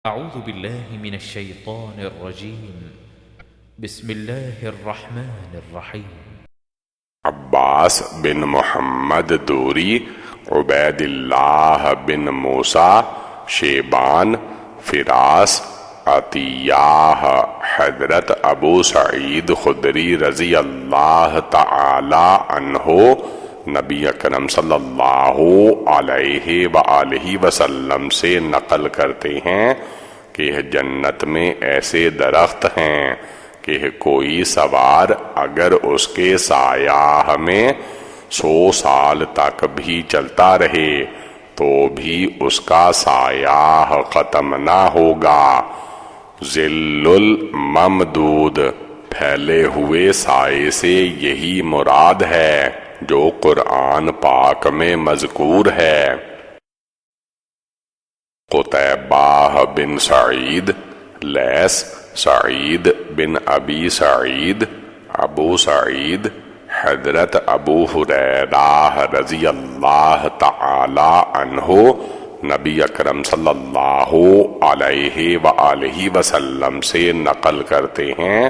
أعوذ بالله من الشيطان الرجيم بسم الله الرحمن الرحيم عباس بن محمد دوری، عبید اللہ بن موسیٰ، شیبان، فراس، عطیہ، حضرت ابو سعید خدری رضی اللہ تعالی عنہ نبی اکرم صلی اللہ علیہ وآلہ وسلم سے نقل کرتے ہیں کہ جنت میں ایسے درخت ہیں کہ کوئی سوار اگر اس کے سایہ میں 100 سال تک بھی چلتا رہے تو بھی اس کا سایہ ختم نہ ہوگا۔ ظل الممدود، پھیلے ہوئے سائے سے یہی مراد ہے جو قرآن پاک میں مذکور ہے۔ قتیبہ بن سعید، لیث، سعید بن ابی سعید، ابو سعید، حضرت ابو ہریرہ رضی اللہ تعالی عنہ نبی اکرم صلی اللہ علیہ وآلہ وسلم سے نقل کرتے ہیں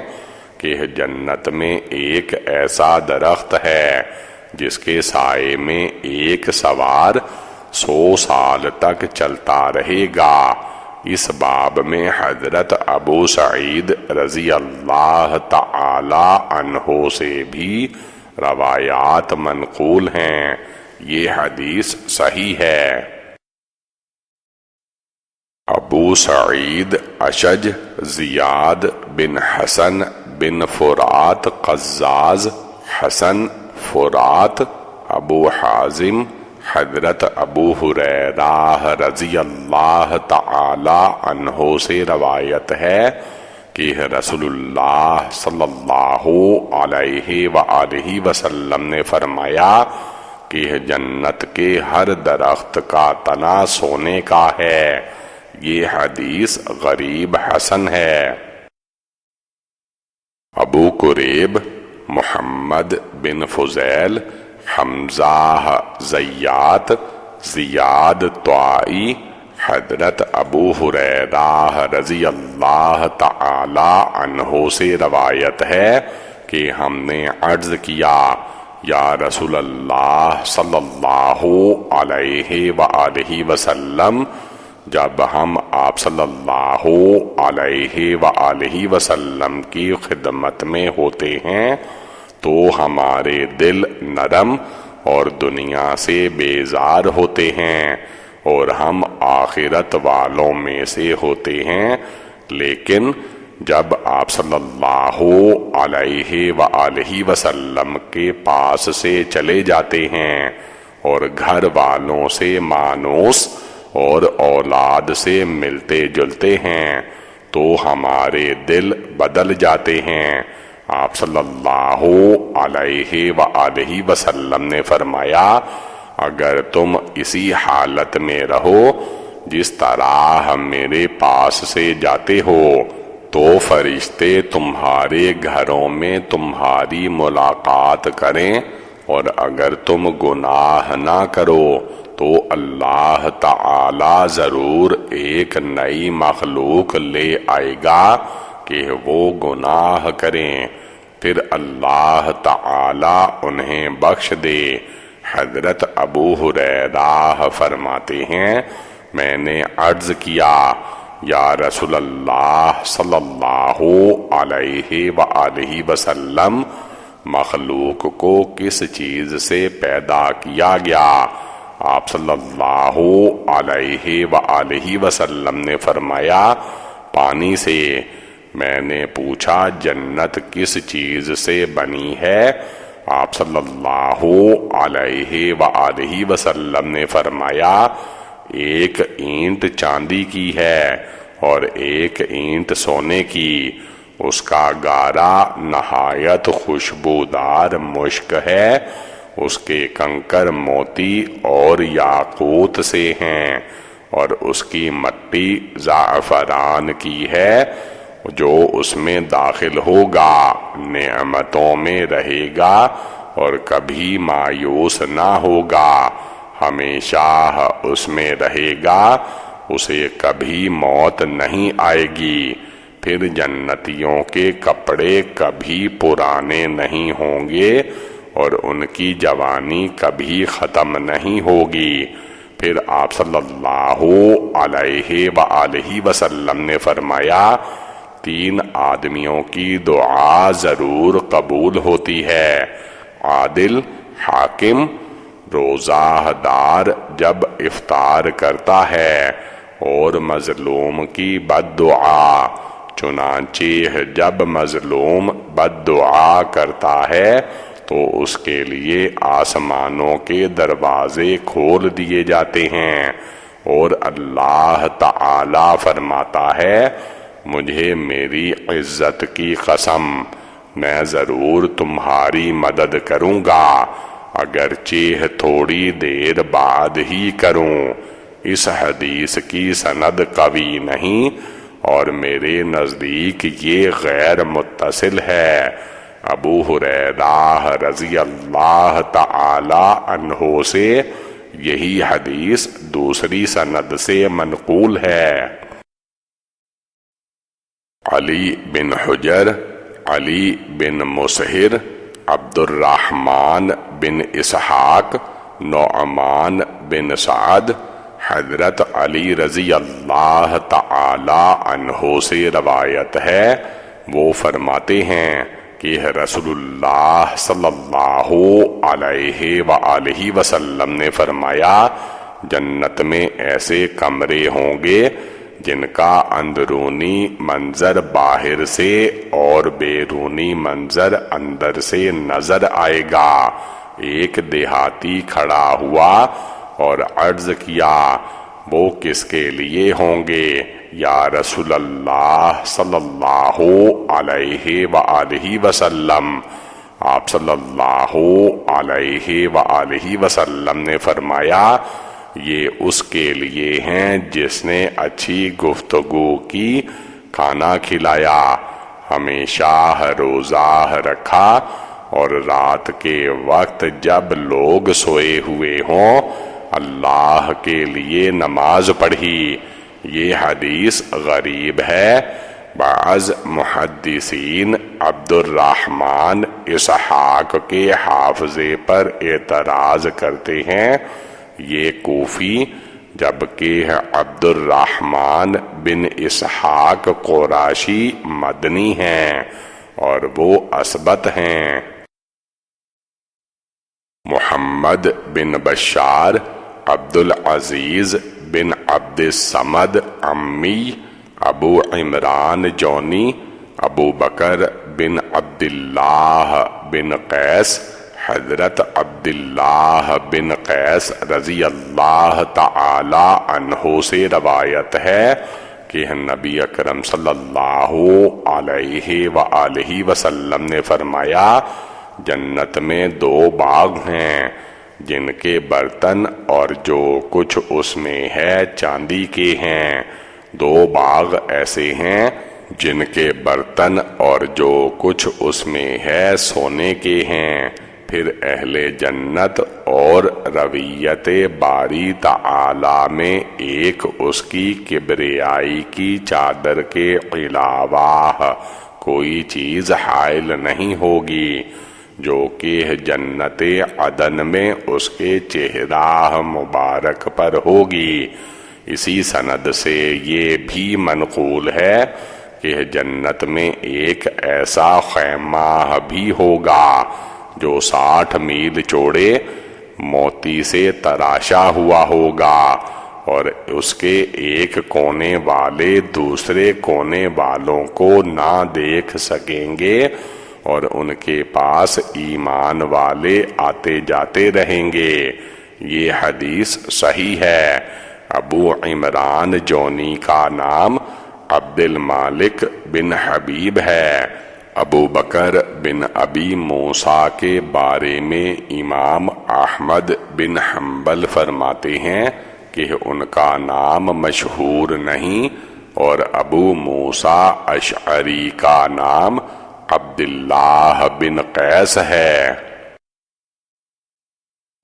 کہ جنت میں ایک ایسا درخت ہے جس کے سائے میں ایک سوار 100 سال تک چلتا رہے گا۔ اس باب میں حضرت ابو سعید رضی اللہ تعالی عنہ سے بھی روایات منقول ہیں۔ یہ حدیث صحیح ہے۔ ابو سعید اشج زیاد بن حسن بن فرات قزاز، حسن فرات، ابو حازم، حضرت ابو ہریرہ رضی اللہ تعالی عنہ سے روایت ہے کہ رسول اللہ صلی اللہ علیہ وآلہ وسلم نے فرمایا کہ جنت کے ہر درخت کا تنا سونے کا ہے۔ یہ حدیث غریب حسن ہے۔ ابو قریب محمد بن فضیل، حمزہ زیات، زیاد طائی، حضرت ابو ہریرہ رضی اللہ تعالی عنہ سے روایت ہے کہ ہم نے عرض کیا یا رسول اللہ صلی اللہ علیہ وآلہ وسلم، جب ہم آپ صلی اللہ علیہ وآلہ وسلم کی خدمت میں ہوتے ہیں تو ہمارے دل نرم اور دنیا سے بیزار ہوتے ہیں اور ہم آخرت والوں میں سے ہوتے ہیں، لیکن جب آپ صلی اللہ علیہ وآلہ وسلم کے پاس سے چلے جاتے ہیں اور گھر والوں سے مانوس اور اولاد سے ملتے جلتے ہیں تو ہمارے دل بدل جاتے ہیں۔ آپ صلی اللہ علیہ وآلہ وسلم نے فرمایا اگر تم اسی حالت میں رہو جس طرح میرے پاس سے جاتے ہو تو فرشتے تمہارے گھروں میں تمہاری ملاقات کریں، اور اگر تم گناہ نہ کرو تو اللہ تعالی ضرور ایک نئی مخلوق لے آئے گا کہ وہ گناہ کریں، پھر اللہ تعالی انہیں بخش دے۔ حضرت ابو ہریرہ فرماتے ہیں میں نے عرض کیا یا رسول اللہ صلی اللہ علیہ وآلہ وسلم، مخلوق کو کس چیز سے پیدا کیا گیا؟ آپ صلی اللہ علیہ وآلہ وسلم نے فرمایا پانی سے۔ میں نے پوچھا جنت کس چیز سے بنی ہے؟ آپ صلی اللہ علیہ وآلہ وسلم نے فرمایا ایک اینٹ چاندی کی ہے اور ایک اینٹ سونے کی، اس کا گارا نہایت خوشبودار مشک ہے، اس کے کنکر موتی اور یاقوت سے ہیں، اور اس کی مٹی زعفران کی ہے۔ جو اس میں داخل ہوگا نعمتوں میں رہے گا اور کبھی مایوس نہ ہوگا، ہمیشہ اس میں رہے گا اسے کبھی موت نہیں آئے گی، پھر جنتیوں کے کپڑے کبھی پرانے نہیں ہوں گے اور ان کی جوانی کبھی ختم نہیں ہوگی۔ پھر آپ صلی اللہ علیہ وآلہ وسلم نے فرمایا، 3 آدمیوں کی دعا ضرور قبول ہوتی ہے، عادل، حاکم، روزہ دار جب افطار کرتا ہے، اور مظلوم کی بد دعا۔ چنانچہ جب مظلوم بد دعا کرتا ہے تو اس کے لیے آسمانوں کے دروازے کھول دیے جاتے ہیں، اور اللہ تعالی فرماتا ہے، مجھے میری عزت کی قسم، میں ضرور تمہاری مدد کروں گا، اگرچہ تھوڑی دیر بعد ہی کروں۔ اس حدیث کی سند قوی نہیں اور میرے نزدیک یہ غیر متصل ہے۔ ابو ہریرہ رضی اللہ تعالی عنہ سے یہی حدیث دوسری سند سے منقول ہے۔ علی بن حجر، علی بن مسہر، عبد الرحمن بن اسحاق، نعمان بن سعد، حضرت علی رضی اللہ تعالی عنہ سے روایت ہے، وہ فرماتے ہیں کہ رسول اللہ صلی اللہ علیہ وآلہ وسلم نے فرمایا، جنت میں ایسے کمرے ہوں گے جن کا اندرونی منظر باہر سے اور بیرونی منظر اندر سے نظر آئے گا۔ ایک دیہاتی کھڑا ہوا اور عرض کیا، وہ کس کے لیے ہوں گے یا رسول اللہ صلی اللہ علیہ وآلہ وسلم؟ آپ صلی اللہ علیہ وآلہ وسلم نے فرمایا، یہ اس کے لیے ہیں جس نے اچھی گفتگو کی، کھانا کھلایا، ہمیشہ روزہ رکھا، اور رات کے وقت جب لوگ سوئے ہوئے ہوں اللہ کے لیے نماز پڑھی۔ یہ حدیث غریب ہے۔ بعض محدثین عبد الرحمن اسحاق کے حافظے پر اعتراض کرتے ہیں، یہ کوفی، جبکہ عبد الرحمن بن اسحاق قراشی مدنی ہیں اور وہ اثبت ہیں۔ محمد بن بشار، عبد العزیز بن عبد الصمد عمی، ابو عمران جونی، ابو بکر بن عبداللہ بن قیس، حضرت عبداللہ بن قیس رضی اللہ تعالی عنہ سے روایت ہے کہ نبی اکرم صلی اللہ علیہ وآلہ وسلم نے فرمایا، جنت میں 2 باغ ہیں جن کے برتن اور جو کچھ اس میں ہے چاندی کے ہیں، 2 باغ ایسے ہیں جن کے برتن اور جو کچھ اس میں ہے سونے کے ہیں۔ پھر اہل جنت اور رویت باری تعالی میں ایک اس کی کبریائی کی چادر کے علاوہ کوئی چیز حائل نہیں ہوگی جو کہ جنت عدن میں اس کے چہرہ مبارک پر ہوگی۔ اسی سند سے یہ بھی منقول ہے کہ جنت میں ایک ایسا خیمہ بھی ہوگا جو 60 میل چوڑے موتی سے تراشا ہوا ہوگا، اور اس کے ایک کونے والے دوسرے کونے والوں کو نہ دیکھ سکیں گے، اور ان کے پاس ایمان والے آتے جاتے رہیں گے۔ یہ حدیث صحیح ہے۔ ابو عمران جونی کا نام عبد المالک بن حبیب ہے۔ ابو بکر بن ابی موسیٰ کے بارے میں امام احمد بن حنبل فرماتے ہیں کہ ان کا نام مشہور نہیں، اور ابو موسیٰ اشعری کا نام عبداللہ بن قیس ہے۔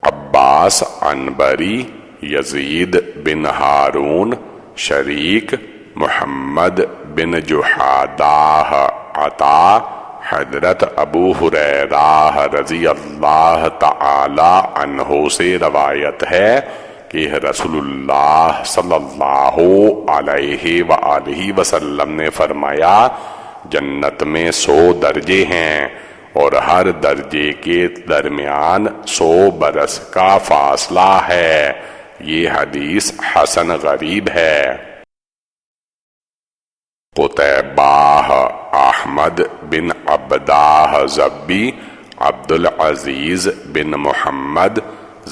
عباس عنبری، یزید بن ہارون، شریک محمد بن جحادہ عطا حضرت ابو ہریرہ رضی اللہ تعالی عنہ سے روایت ہے کہ رسول اللہ صلی اللہ علیہ وآلہ وسلم نے فرمایا جنت میں 100 درجے ہیں اور ہر درجے کے درمیان 100 برس کا فاصلہ ہے۔ یہ حدیث حسن غریب ہے۔ قتیبہ احمد بن عبدہ ضبی، عبدالعزیز بن محمد،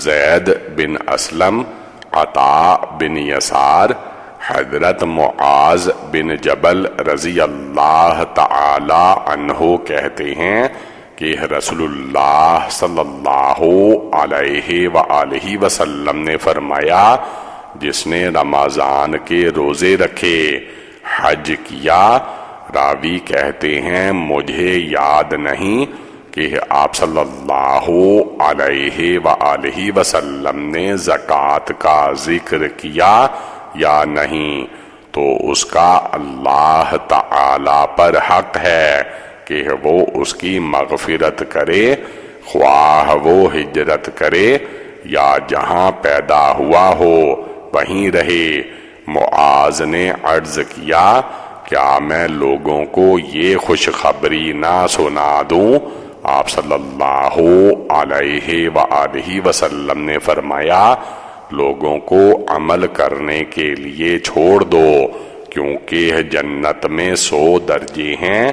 زید بن اسلم، عطا بن یسار، حضرت معاذ بن جبل رضی اللہ تعالی عنہ کہتے ہیں کہ رسول اللہ صلی اللہ علیہ وآلہ وسلم نے فرمایا جس نے رمضان کے روزے رکھے، حج کیا، راوی کہتے ہیں مجھے یاد نہیں کہ آپ صلی اللہ علیہ وآلہ وسلم نے زکوٰۃ کا ذکر کیا یا نہیں، تو اس کا اللہ تعالی پر حق ہے کہ وہ اس کی مغفرت کرے، خواہ وہ ہجرت کرے یا جہاں پیدا ہوا ہو وہیں رہے۔ معاذ نے عرض کیا کیا میں لوگوں کو یہ خوشخبری نہ سنا دوں؟ آپ صلی اللہ علیہ وآلہ وسلم نے فرمایا لوگوں کو عمل کرنے کے لیے چھوڑ دو، کیونکہ جنت میں 100 درجے ہیں،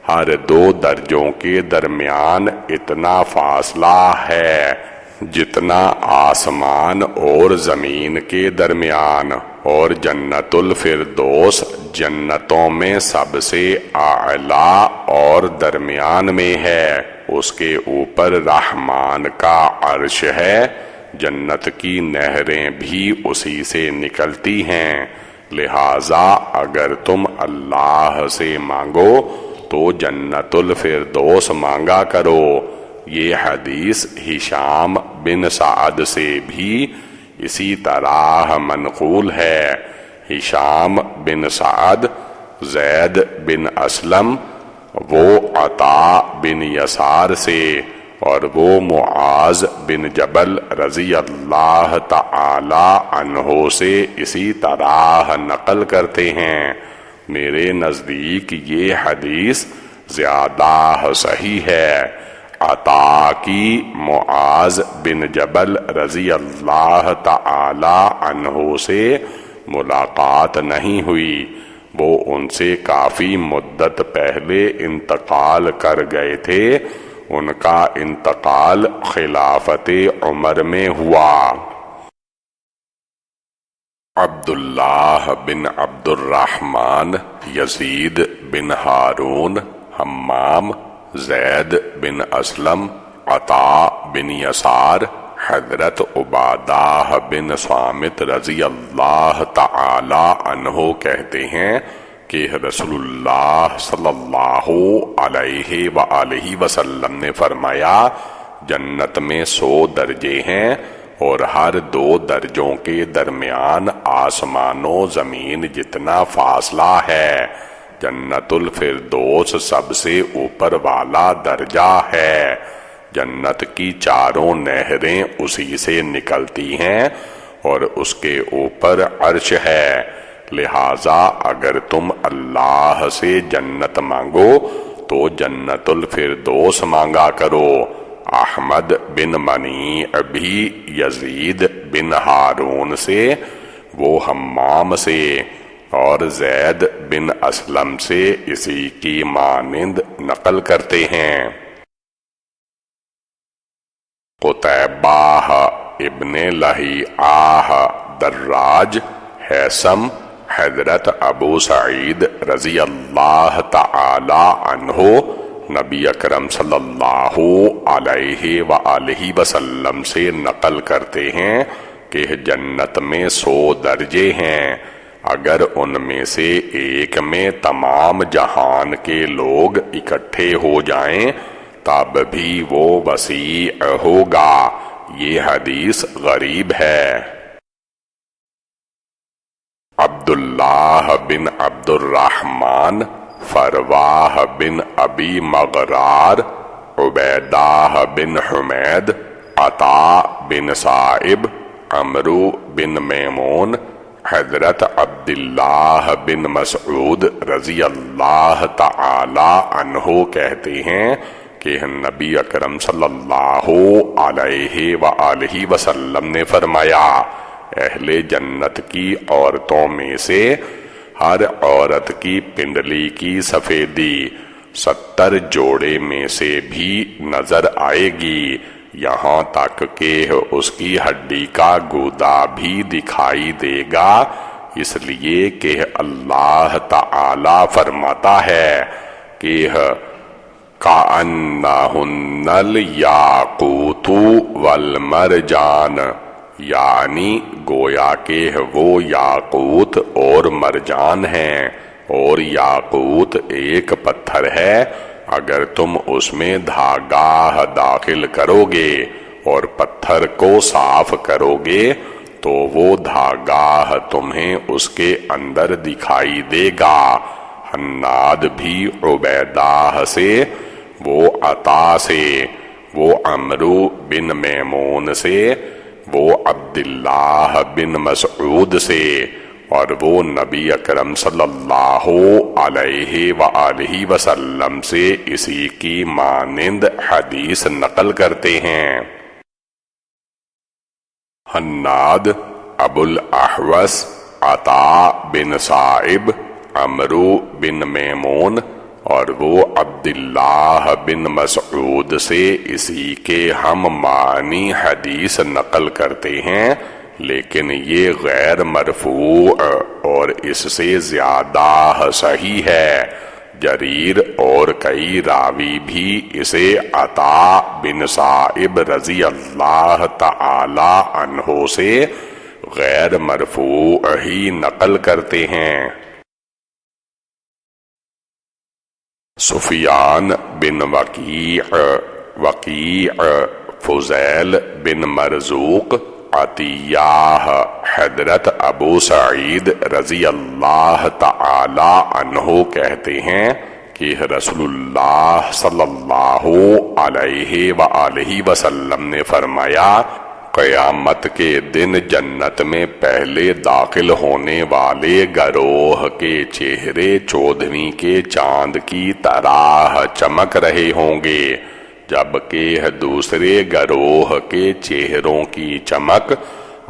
ہر 2 درجوں کے درمیان اتنا فاصلہ ہے جتنا آسمان اور زمین کے درمیان، اور جنت الفردوس جنتوں میں سب سے اعلیٰ اور درمیان میں ہے، اس کے اوپر رحمان کا عرش ہے، جنت کی نہریں بھی اسی سے نکلتی ہیں، لہٰذا اگر تم اللہ سے مانگو تو جنت الفردوس مانگا کرو۔ یہ حدیث ہشام بن سعد سے بھی اسی طرح منقول ہے۔ ہشام بن سعد، زید بن اسلم، وہ عطا بن یسار سے، اور وہ معاذ بن جبل رضی اللہ تعالی عنہ سے اسی طرح نقل کرتے ہیں۔ میرے نزدیک یہ حدیث زیادہ صحیح ہے۔ عطا کی معاذ بن جبل رضی اللہ تعالی عنہ سے ملاقات نہیں ہوئی، وہ ان سے کافی مدت پہلے انتقال کر گئے تھے، ان کا انتقال خلافت عمر میں ہوا۔ عبداللہ بن عبد الرحمن، یزید بن ہارون، حمام، زید بن اسلم، عطا بن یسار، حضرت عبادہ بن صامت رضی اللہ تعالی عنہ کہتے ہیں کہ رسول اللہ صلی اللہ علیہ وآلہ وسلم نے فرمایا جنت میں 100 درجے ہیں اور ہر 2 درجوں کے درمیان آسمان و زمین جتنا فاصلہ ہے، جنت الفردوس سب سے اوپر والا درجہ ہے، جنت کی 4 نہریں اسی سے نکلتی ہیں اور اس کے اوپر عرش ہے، لہٰذا اگر تم اللہ سے جنت مانگو تو جنت الفردوس مانگا کرو۔ احمد بن منیع بھی یزید بن ہارون سے، وہ حمام سے، اور زید بن اسلم سے اسی کی مانند نقل کرتے ہیں۔ قتیبہ ابن لہیعہ دراج، حیثم، حضرت ابو سعید رضی اللہ تعالی عنہ نبی اکرم صلی اللہ علیہ وآلہ وسلم سے نقل کرتے ہیں کہ جنت میں 100 درجے ہیں، اگر ان میں سے ایک میں تمام جہان کے لوگ اکٹھے ہو جائیں تب بھی وہ وسیع ہوگا۔ یہ حدیث غریب ہے۔ عبداللہ بن عبد الرحمن، فرواہ بن ابی مغرار، عبیدہ بن حمید، عطا بن صائب، عمرو بن میمون، حضرت عبداللہ بن مسعود رضی اللہ تعالی عنہ کہتے ہیں کہ نبی اکرم صلی اللہ علیہ وآلہ وسلم نے فرمایا، اہل جنت کی عورتوں میں سے ہر عورت کی پنڈلی کی سفیدی 70 جوڑے میں سے بھی نظر آئے گی، یہاں تک کہ اس کی ہڈی کا گودا بھی دکھائی دے گا، اس لیے کہ اللہ تعالی فرماتا ہے کہ کأنہن الیاقوت والمرجان، یعنی گویا کہ وہ یاقوت اور مرجان ہیں، اور یاقوت ایک پتھر ہے، اگر تم اس میں دھاگہ داخل کرو گے اور پتھر کو صاف کرو گے تو وہ دھاگہ تمہیں اس کے اندر دکھائی دے گا۔ حناد بھی عبیدہ سے، وہ عطا سے، وہ عمرو بن میمون سے، وہ عبداللہ بن مسعود سے، اور وہ نبی اکرم صلی اللہ علیہ وآلہ وسلم سے اسی کی مانند حدیث نقل کرتے ہیں۔ حناد، ابو الاحوص، عطا بن صائب، عمرو بن میمون، اور وہ عبداللہ بن مسعود سے اسی کے ہم معنی حدیث نقل کرتے ہیں، لیکن یہ غیر مرفوع اور اس سے زیادہ صحیح ہے۔ جریر اور کئی راوی بھی اسے عطا بن صائب رضی اللہ تعالی عنہ سے غیر مرفوع ہی نقل کرتے ہیں۔ سفیان بن وکیع، فضیل بن مرزوق، عطیہ، حضرت ابو سعید رضی اللہ تعالی عنہ کہتے ہیں کہ رسول اللہ صلی اللہ علیہ وآلہ وسلم نے فرمایا، قیامت کے دن جنت میں پہلے داخل ہونے والے گروہ کے چہرے 14ویں کے چاند کی طرح چمک رہے ہوں گے، جبکہ دوسرے گروہ کے چہروں کی چمک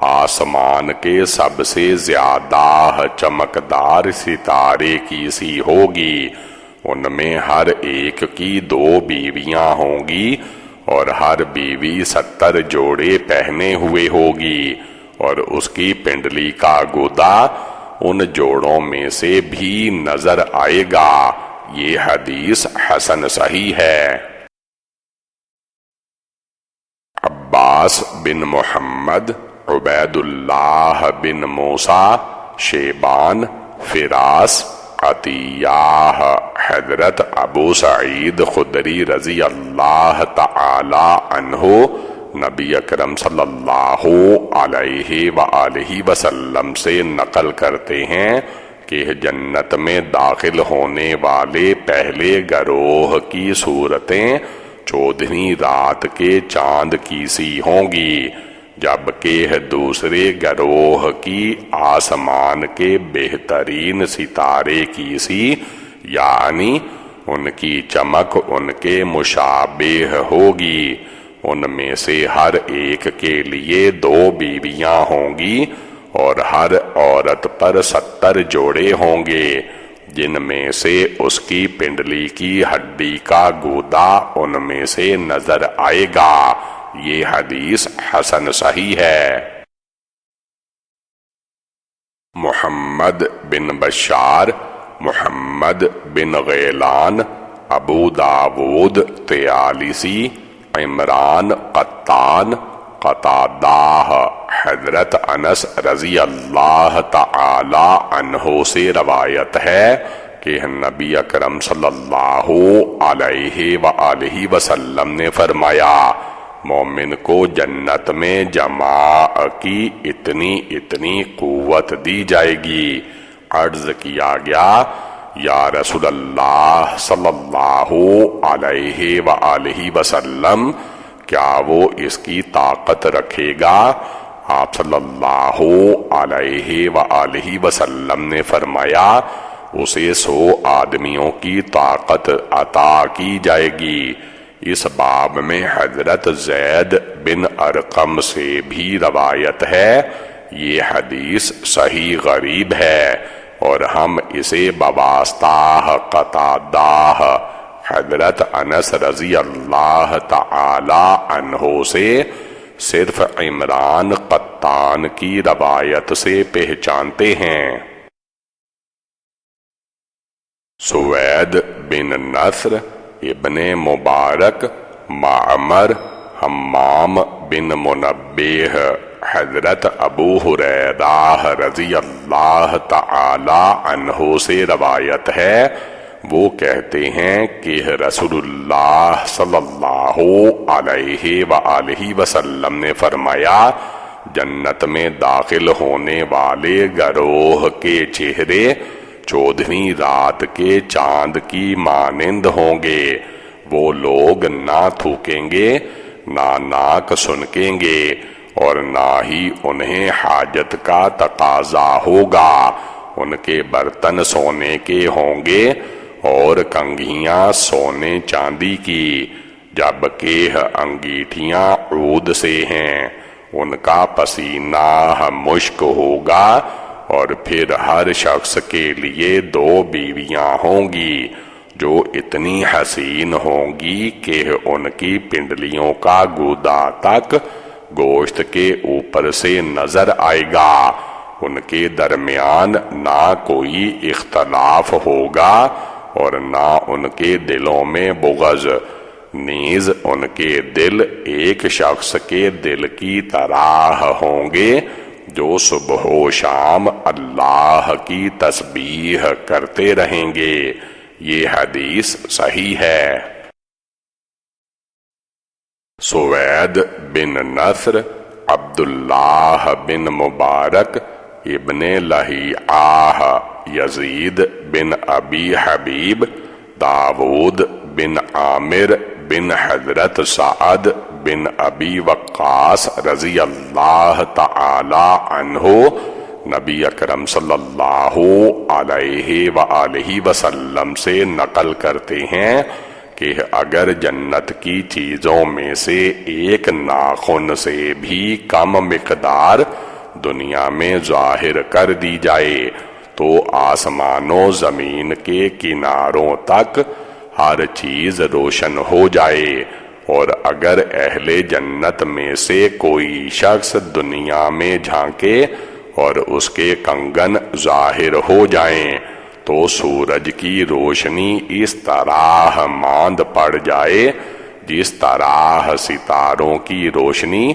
آسمان کے سب سے زیادہ چمکدار ستارے کی سی ہوگی۔ ان میں ہر ایک کی 2 بیویاں ہوں گی اور ہر بیوی 70 جوڑے پہنے ہوئے ہوگی، اور اس کی پنڈلی کا گودا ان جوڑوں میں سے بھی نظر آئے گا۔ یہ حدیث حسن صحیح ہے۔ عباس بن محمد، عبید اللہ بن موسیٰ، شیبان، فراس، عطیہ، حضرت ابو سعید خدری رضی اللہ تعالی عنہ نبی اکرم صلی اللہ علیہ وآلہ وسلم سے نقل کرتے ہیں کہ جنت میں داخل ہونے والے پہلے گروہ کی صورتیں 14ویں رات کے چاند کی سی ہوں گی، جبکہ دوسرے گروہ کی آسمان کے بہترین ستارے کی سی، یعنی ان کی چمک ان کے مشابہ ہوگی۔ ان میں سے ہر ایک کے لیے 2 بیویاں ہوں گی اور ہر عورت پر 70 جوڑے ہوں گے، جن میں سے اس کی پنڈلی کی ہڈی کا گودا ان میں سے نظر آئے گا۔ یہ حدیث حسن صحیح ہے۔ محمد بن بشار، محمد بن غیلان، ابو داود طیالسی، عمران قطان، قتادہ، حضرت انس رضی اللہ تعالی عنہ سے روایت ہے کہ نبی اکرم صلی اللہ علیہ وآلہ وسلم نے فرمایا، مومن کو جنت میں جماع کی اتنی قوت دی جائے گی۔ عرض کیا گیا یا رسول اللہ صلی اللہ علیہ وآلہ وسلم، کیا وہ اس کی طاقت رکھے گا؟ آپ صلی اللہ علیہ وآلہ وسلم نے فرمایا اسے 100 آدمیوں کی طاقت عطا کی جائے گی۔ اس باب میں حضرت زید بن ارقم سے بھی روایت ہے۔ یہ حدیث صحیح غریب ہے اور ہم اسے بواسطہ قتادہ حضرت انس رضی اللہ تعالی عنہ سے صرف عمران قطان کی روایت سے پہچانتے ہیں۔ سوید بن نصر ابن مبارک، معمر، حمام بن منبہ، حضرت ابو ہریرہ رضی اللہ تعالی عنہ سے روایت ہے۔ وہ کہتے ہیں کہ رسول اللہ صلی اللہ علیہ وآلہ وسلم نے فرمایا جنت میں داخل ہونے والے گروہ کے چہرے 14ویں رات کے چاند کی مانند ہوں گے۔ وہ لوگ نہ تھوکیں گے، نہ ناک سنکیں گے اور نہ ہی انہیں حاجت کا تقاضا ہوگا۔ ان کے برتن سونے کے ہوں گے اور کنگھیاں سونے چاندی کی، جبکہ انگیٹھیاں عود سے ہیں۔ ان کا پسینہ مشک ہوگا اور پھر ہر شخص کے لیے 2 بیویاں ہوں گی جو اتنی حسین ہوں گی کہ ان کی پنڈلیوں کا گودا تک گوشت کے اوپر سے نظر آئے گا۔ ان کے درمیان نہ کوئی اختلاف ہوگا اور نہ ان کے دلوں میں بغض، نیز ان کے دل ایک شخص کے دل کی طرح ہوں گے جو صبح و شام اللہ کی تسبیح کرتے رہیں گے۔ یہ حدیث صحیح ہے۔ سوید بن نصر، عبداللہ بن مبارک ابن لہیعہ، یزید بن ابی حبیب، داود بن عامر بن حضرت سعد بن ابی وقاص رضی اللہ تعالی عنہ نبی اکرم صلی اللہ علیہ وآلہ وسلم سے نقل کرتے ہیں کہ اگر جنت کی چیزوں میں سے ایک ناخن سے بھی کم مقدار دنیا میں ظاہر کر دی جائے تو آسمان و زمین کے کناروں تک ہر چیز روشن ہو جائے، اور اگر اہل جنت میں سے کوئی شخص دنیا میں جھانکے اور اس کے کنگن ظاہر ہو جائیں تو سورج کی روشنی اس طرح ماند پڑ جائے جس طرح ستاروں کی روشنی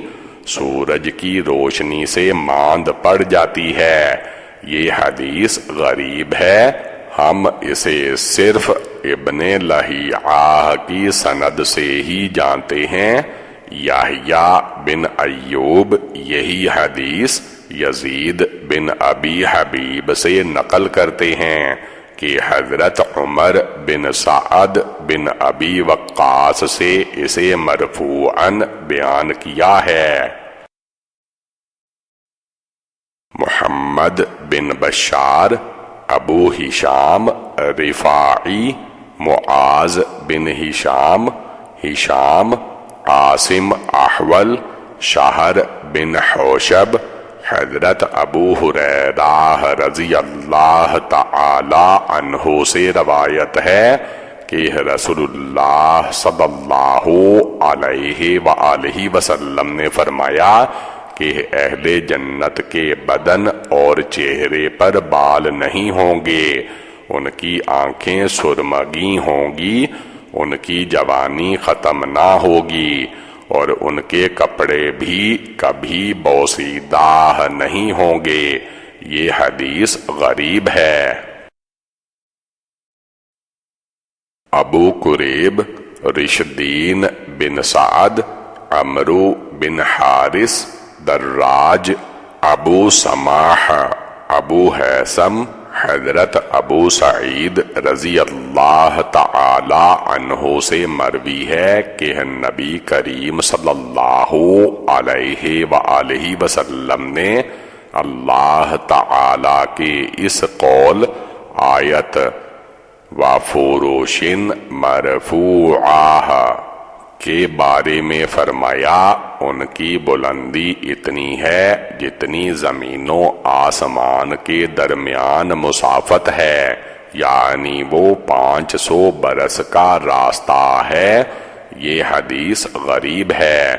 سورج کی روشنی سے ماند پڑ جاتی ہے۔ یہ حدیث غریب ہے، ہم اسے صرف ابن لہیعہ کی سند سے ہی جانتے ہیں۔ یحییٰ بن ایوب یہی حدیث یزید بن ابی حبیب سے نقل کرتے ہیں کہ حضرت عمر بن سعد بن ابی وقاص سے اسے مرفوعاً بیان کیا ہے۔ محمد بن بشار، ابو ہشام رفاعی، معاذ بن ہشام، ہشام، عاصم احول، شہر بن حوشب، حضرت ابو ہریرہ رضی اللہ تعالی عنہ سے روایت ہے کہ رسول اللہ صلی اللہ علیہ وآلہ وسلم نے فرمایا کہ اہل جنت کے بدن اور چہرے پر بال نہیں ہوں گے، ان کی آنکھیں سرمگی ہوں گی، ان کی جوانی ختم نہ ہوگی اور ان کے کپڑے بھی کبھی بوسیدہ نہیں ہوں گے۔ یہ حدیث غریب ہے۔ ابو قریب رشدین بن سعد عمرو بن حارث، دراج، ابو سماح، ابو حیثم، حضرت ابو سعید رضی اللہ تعالی عنہ سے مروی ہے کہ نبی کریم صلی اللہ علیہ وآلہ وسلم نے اللہ تعالی کے اس قول آیت وَفُرُشٍ مَرْفُوعَةٍ کے بارے میں فرمایا، ان کی بلندی اتنی ہے جتنی زمین و آسمان کے درمیان مسافت ہے، یعنی وہ 500 برس کا راستہ ہے۔ یہ حدیث غریب ہے۔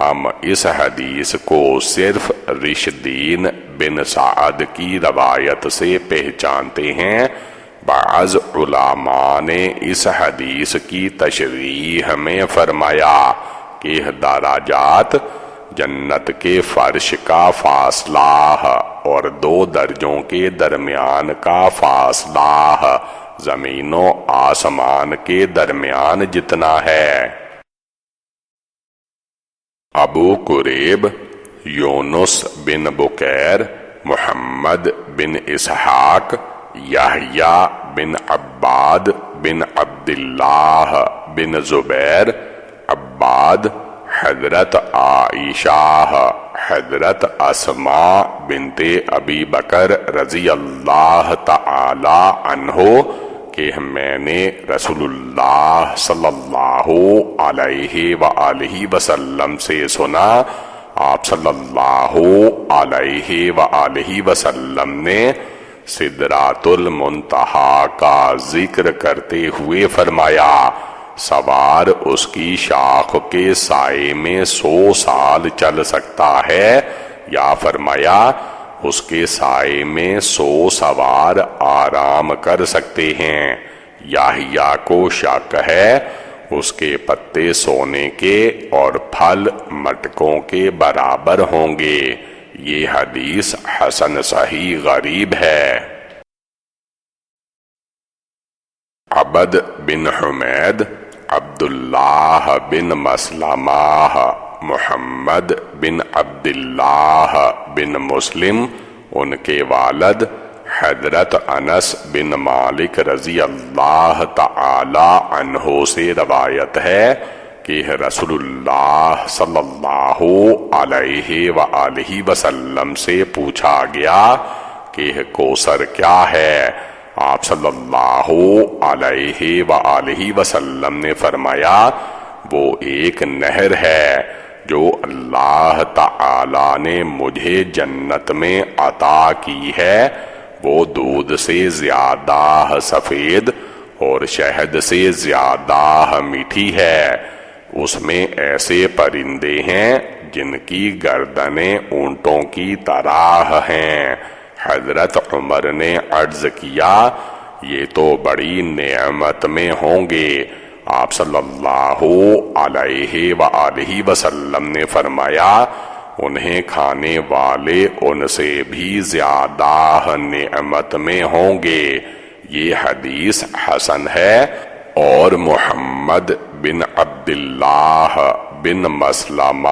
ہم اس حدیث کو صرف رشدین بن سعد کی روایت سے پہچانتے ہیں۔ بعض علماء نے اس حدیث کی تشریح میں فرمایا کہ درجات جنت کے فرش کا فاصلہ اور 2 درجوں کے درمیان کا فاصلہ زمین و آسمان کے درمیان جتنا ہے۔ ابو قریب، یونس بن بکیر، محمد بن اسحاق، یحییٰ بن عباد بن عبداللہ بن زبیر، عباد، حضرت عائشہ، حضرت اسماء بنت ابی بکر رضی اللہ تعالی عنہ کہ میں نے رسول اللہ صلی اللہ علیہ وآلہ وسلم سے سنا، آپ صلی اللہ علیہ وآلہ وسلم نے سدرات المنتہا کا ذکر کرتے ہوئے فرمایا، سوار اس کی شاخ کے سائے میں 100 سال چل سکتا ہے، یا فرمایا اس کے سائے میں 100 سوار آرام کر سکتے ہیں۔ یحییٰ کو شک ہے اس کے پتے سونے کے اور پھل مٹکوں کے برابر ہوں گے۔ یہ حدیث حسن صحیح غریب ہے۔ عبد بن حمید، عبداللہ بن مسلمہ، محمد بن عبداللہ بن مسلم، ان کے والد حضرت انس بن مالک رضی اللہ تعالی عنہ سے روایت ہے کہ رسول اللہ صلی اللہ علیہ وآلہ وسلم سے پوچھا گیا کہ کوثر کیا ہے؟ آپ صلی اللہ علیہ وآلہ وسلم نے فرمایا، وہ ایک نہر ہے جو اللہ تعالی نے مجھے جنت میں عطا کی ہے، وہ دودھ سے زیادہ سفید اور شہد سے زیادہ میٹھی ہے، اس میں ایسے پرندے ہیں جن کی گردنیں اونٹوں کی طرح ہیں۔ حضرت عمر نے عرض کیا، یہ تو بڑی نعمت میں ہوں گے۔ آپ صلی اللہ علیہ وآلہ وسلم نے فرمایا، انہیں کھانے والے ان سے بھی زیادہ نعمت میں ہوں گے۔ یہ حدیث حسن ہے اور محمد بن عبداللہ بن مسلمہ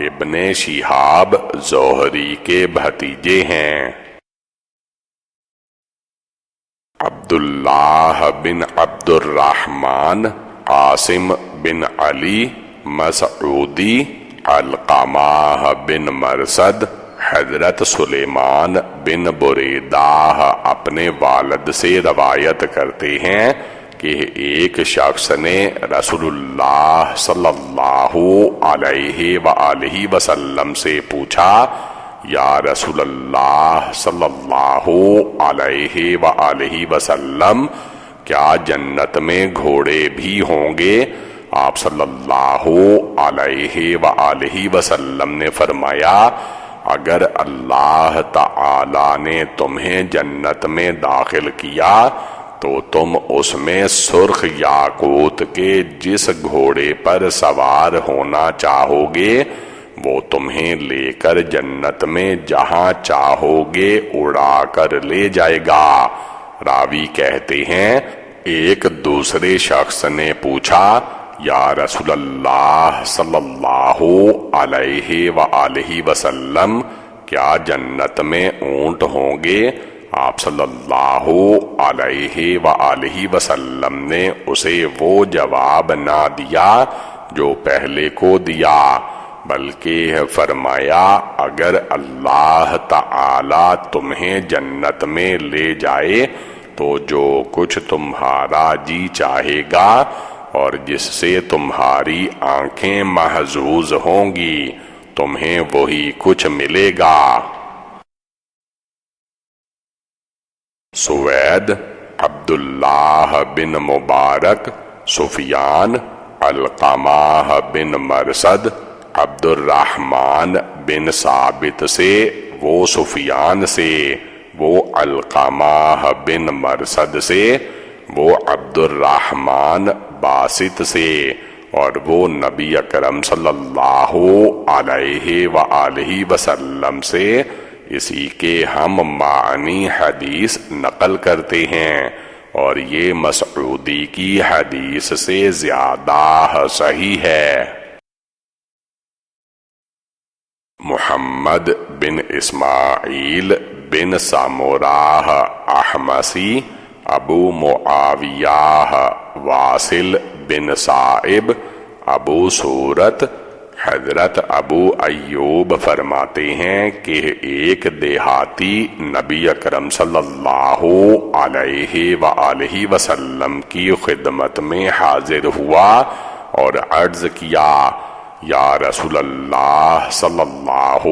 ابن شہاب زہری کے بھتیجے ہیں۔ عبداللہ بن عبد الرحمن، عاصم بن علی مسعودی، علقمہ بن مرثد، حضرت سلیمان بن بریدہ اپنے والد سے روایت کرتے ہیں کہ ایک شخص نے رسول اللہ صلی اللہ علیہ وآلہ وسلم سے پوچھا، یا رسول اللہ صلی اللہ علیہ وآلہ وسلم، کیا جنت میں گھوڑے بھی ہوں گے؟ آپ صلی اللہ علیہ وآلہ وسلم نے فرمایا، اگر اللہ تعالی نے تمہیں جنت میں داخل کیا تو تم اس میں سرخ یاقوت کے جس گھوڑے پر سوار ہونا چاہو گے وہ تمہیں لے کر جنت میں جہاں چاہو گے اڑا کر لے جائے گا۔ راوی کہتے ہیں، ایک دوسرے شخص نے پوچھا، یا رسول اللہ صلی اللہ علیہ وآلہ وسلم، کیا جنت میں اونٹ ہوں گے؟ آپ صلی اللہ علیہ وآلہ وسلم نے اسے وہ جواب نہ دیا جو پہلے کو دیا، بلکہ فرمایا اگر اللہ تعالی تمہیں جنت میں لے جائے تو جو کچھ تمہارا جی چاہے گا اور جس سے تمہاری آنکھیں محظوظ ہوں گی تمہیں وہی کچھ ملے گا۔ سوید، عبداللہ بن مبارک، سفیان، علقمہ بن مرثد، عبد الرحمن بن ثابت سے، وہ سفیان سے، وہ علقمہ بن مرثد سے، وہ عبد الرحمن باسط سے، اور وہ نبی اکرم صلی اللہ علیہ وآلہ وسلم سے اسی کے ہم معنی حدیث نقل کرتے ہیں، اور یہ مسعودی کی حدیث سے زیادہ صحیح ہے۔ محمد بن اسماعیل بن ساموراہ احمسی، ابو معاویہ واصل بن صائب، ابو صورت، حضرت ابو ایوب فرماتے ہیں کہ ایک دیہاتی نبی اکرم صلی اللہ علیہ وآلہ وسلم کی خدمت میں حاضر ہوا اور عرض کیا، یا رسول اللہ صلی اللہ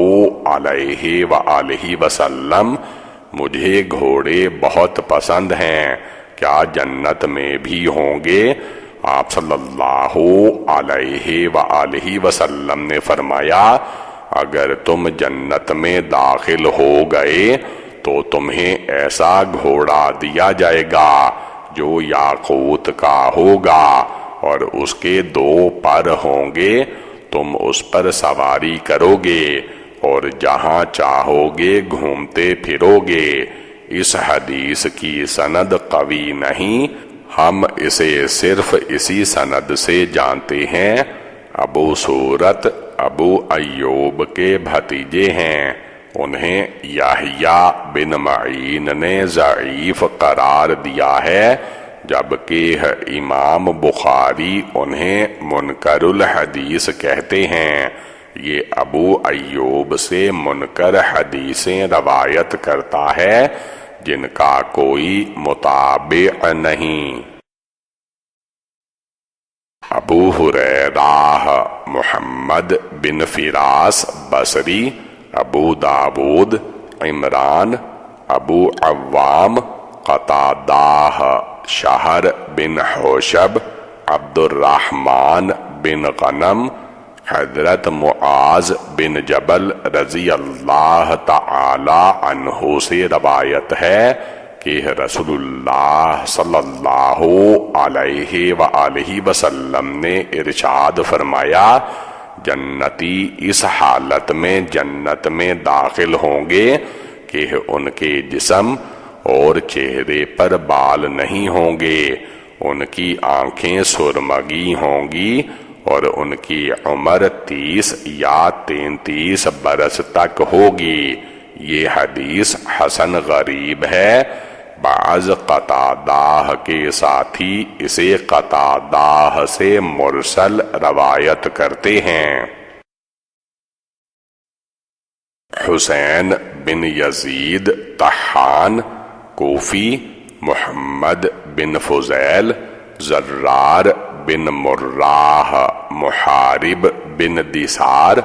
علیہ وآلہ وسلم، مجھے گھوڑے بہت پسند ہیں، کیا جنت میں بھی ہوں گے؟ آپ صلی اللہ علیہ وآلہ وسلم نے فرمایا، اگر تم جنت میں داخل ہو گئے تو تمہیں ایسا گھوڑا دیا جائے گا جو یاقوت کا ہوگا اور اس کے 2 پر ہوں گے، تم اس پر سواری کرو گے اور جہاں چاہو گے گھومتے پھرو گے۔ اس حدیث کی سند قوی نہیں، ہم اسے صرف اسی سند سے جانتے ہیں۔ ابو صورت ابو ایوب کے بھتیجے ہیں، انہیں یحییٰ بن معین نے ضعیف قرار دیا ہے، جبکہ امام بخاری انہیں منکر الحدیث کہتے ہیں۔ یہ ابو ایوب سے منکر حدیثیں روایت کرتا ہے جن کا کوئی متابع نہیں۔ ابو ہریرہ محمد بن فراس بصری، ابو داود، عمران، ابو عوام، قتادہ، شہر بن حوشب، عبد الرحمن بن غنم، حضرت معاذ بن جبل رضی اللہ تعالی عنہ سے روایت ہے کہ رسول اللہ صلی اللہ علیہ وآلہ وسلم نے ارشاد فرمایا، جنتی اس حالت میں جنت میں داخل ہوں گے کہ ان کے جسم اور چہرے پر بال نہیں ہوں گے، ان کی آنکھیں سرمگی ہوں گی اور ان کی عمر 30 یا 33 برس تک ہوگی۔ یہ حدیث حسن غریب ہے، بعض قتادہ کے ساتھی اسے قتادہ سے مرسل روایت کرتے ہیں۔ حسین بن یزید طحان کوفی، محمد بن فضیل، زرار بن مراہ، محارب بن دیسار،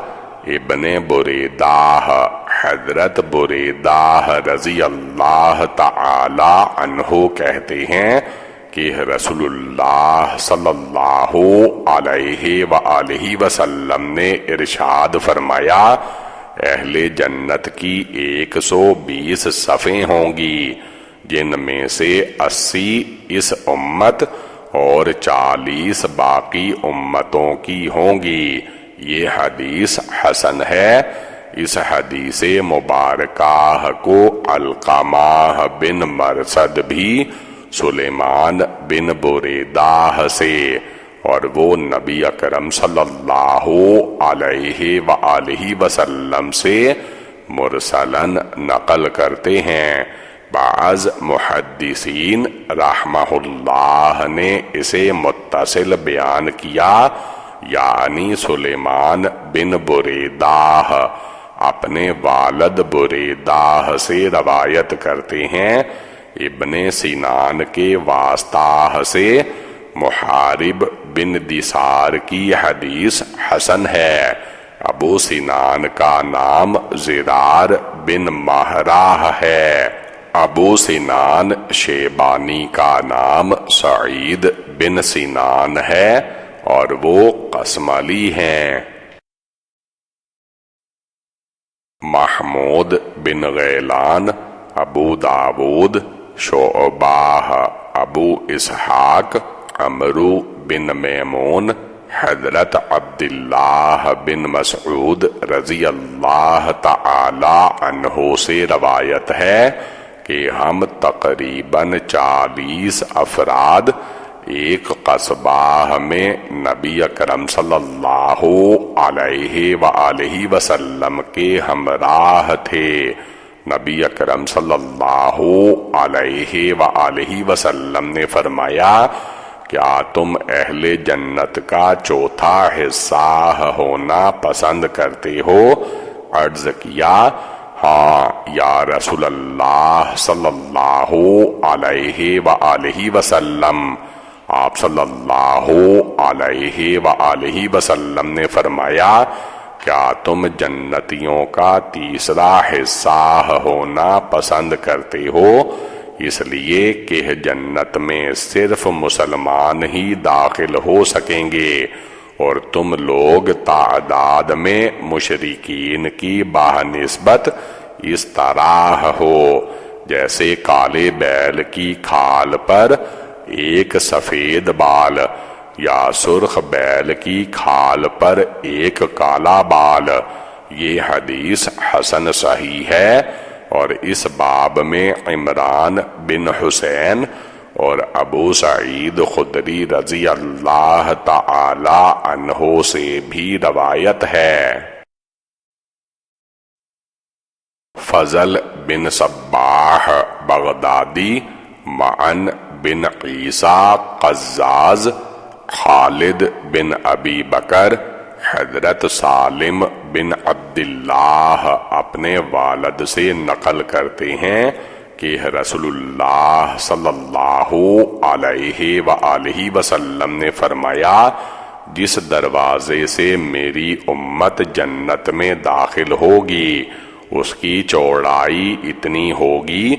ابن بریدہ، حضرت بریدہ رضی اللہ تعالی عنہ کہتے ہیں کہ رسول اللہ صلی اللہ علیہ وآلہ وسلم نے ارشاد فرمایا، اہل جنت کی 120 صفیں ہوں گی، جن میں سے 80 اس امت اور 40 باقی امتوں کی ہوں گی۔ یہ حدیث حسن ہے۔ اس حدیث مبارکہ کو علقمہ بن مرثد بھی سلیمان بن بریدہ سے اور وہ نبی اکرم صلی اللہ علیہ وآلہ وسلم سے مرسلاً نقل کرتے ہیں۔ بعض محدثین رحمہ اللہ نے اسے متصل بیان کیا، یعنی سلیمان بن بریدہ اپنے والد بریدہ سے روایت کرتے ہیں۔ ابن سینان کے واسطہ سے محارب بن دثار کی حدیث حسن ہے۔ ابو سینان کا نام زرار بن مہراہ ہے۔ ابو سینان شیبانی کا نام سعید بن سینان ہے اور وہ قسملی ہیں۔ محمود بن غیلان، ابو داود، شعبہ، ابو اسحاق، عمرو بن میمون، حضرت عبداللہ بن مسعود رضی اللہ تعالی عنہ سے روایت ہے کہ ہم تقریباً 40 افراد ایک قصبہ میں نبی اکرم صلی اللہ علیہ وآلہ وسلم کے ہمراہ تھے۔ نبی اکرم صلی اللہ علیہ وآلہ وسلم نے فرمایا، کیا تم اہل جنت کا چوتھا حصہ ہونا پسند کرتے ہو؟ عرض کیا، ہاں یا رسول اللہ صلی اللہ علیہ وآلہ وسلم۔ آپ صلی اللہ علیہ وآلہ وسلم نے فرمایا، کیا تم جنتیوں کا تیسرا حصہ ہونا پسند کرتے ہو؟ اس لیے کہ جنت میں صرف مسلمان ہی داخل ہو سکیں گے اور تم لوگ تعداد میں مشرکین کی بنسبت اس طرح ہو جیسے کالے بیل کی کھال پر ایک سفید بال یا سرخ بیل کی کھال پر ایک کالا بال۔ یہ حدیث حسن صحیح ہے، اور اس باب میں عمران بن حسین اور ابو سعید خدری رضی اللہ تعالی عنہ سے بھی روایت ہے۔ فضل بن صباح بغدادی، معن بن عیسیٰ قزاز، خالد بن ابی بکر، حضرت سالم بن عبداللہ اپنے والد سے نقل کرتے ہیں کہ رسول اللہ صلی اللہ علیہ وآلہ وسلم نے فرمایا، جس دروازے سے میری امت جنت میں داخل ہوگی اس کی چوڑائی اتنی ہوگی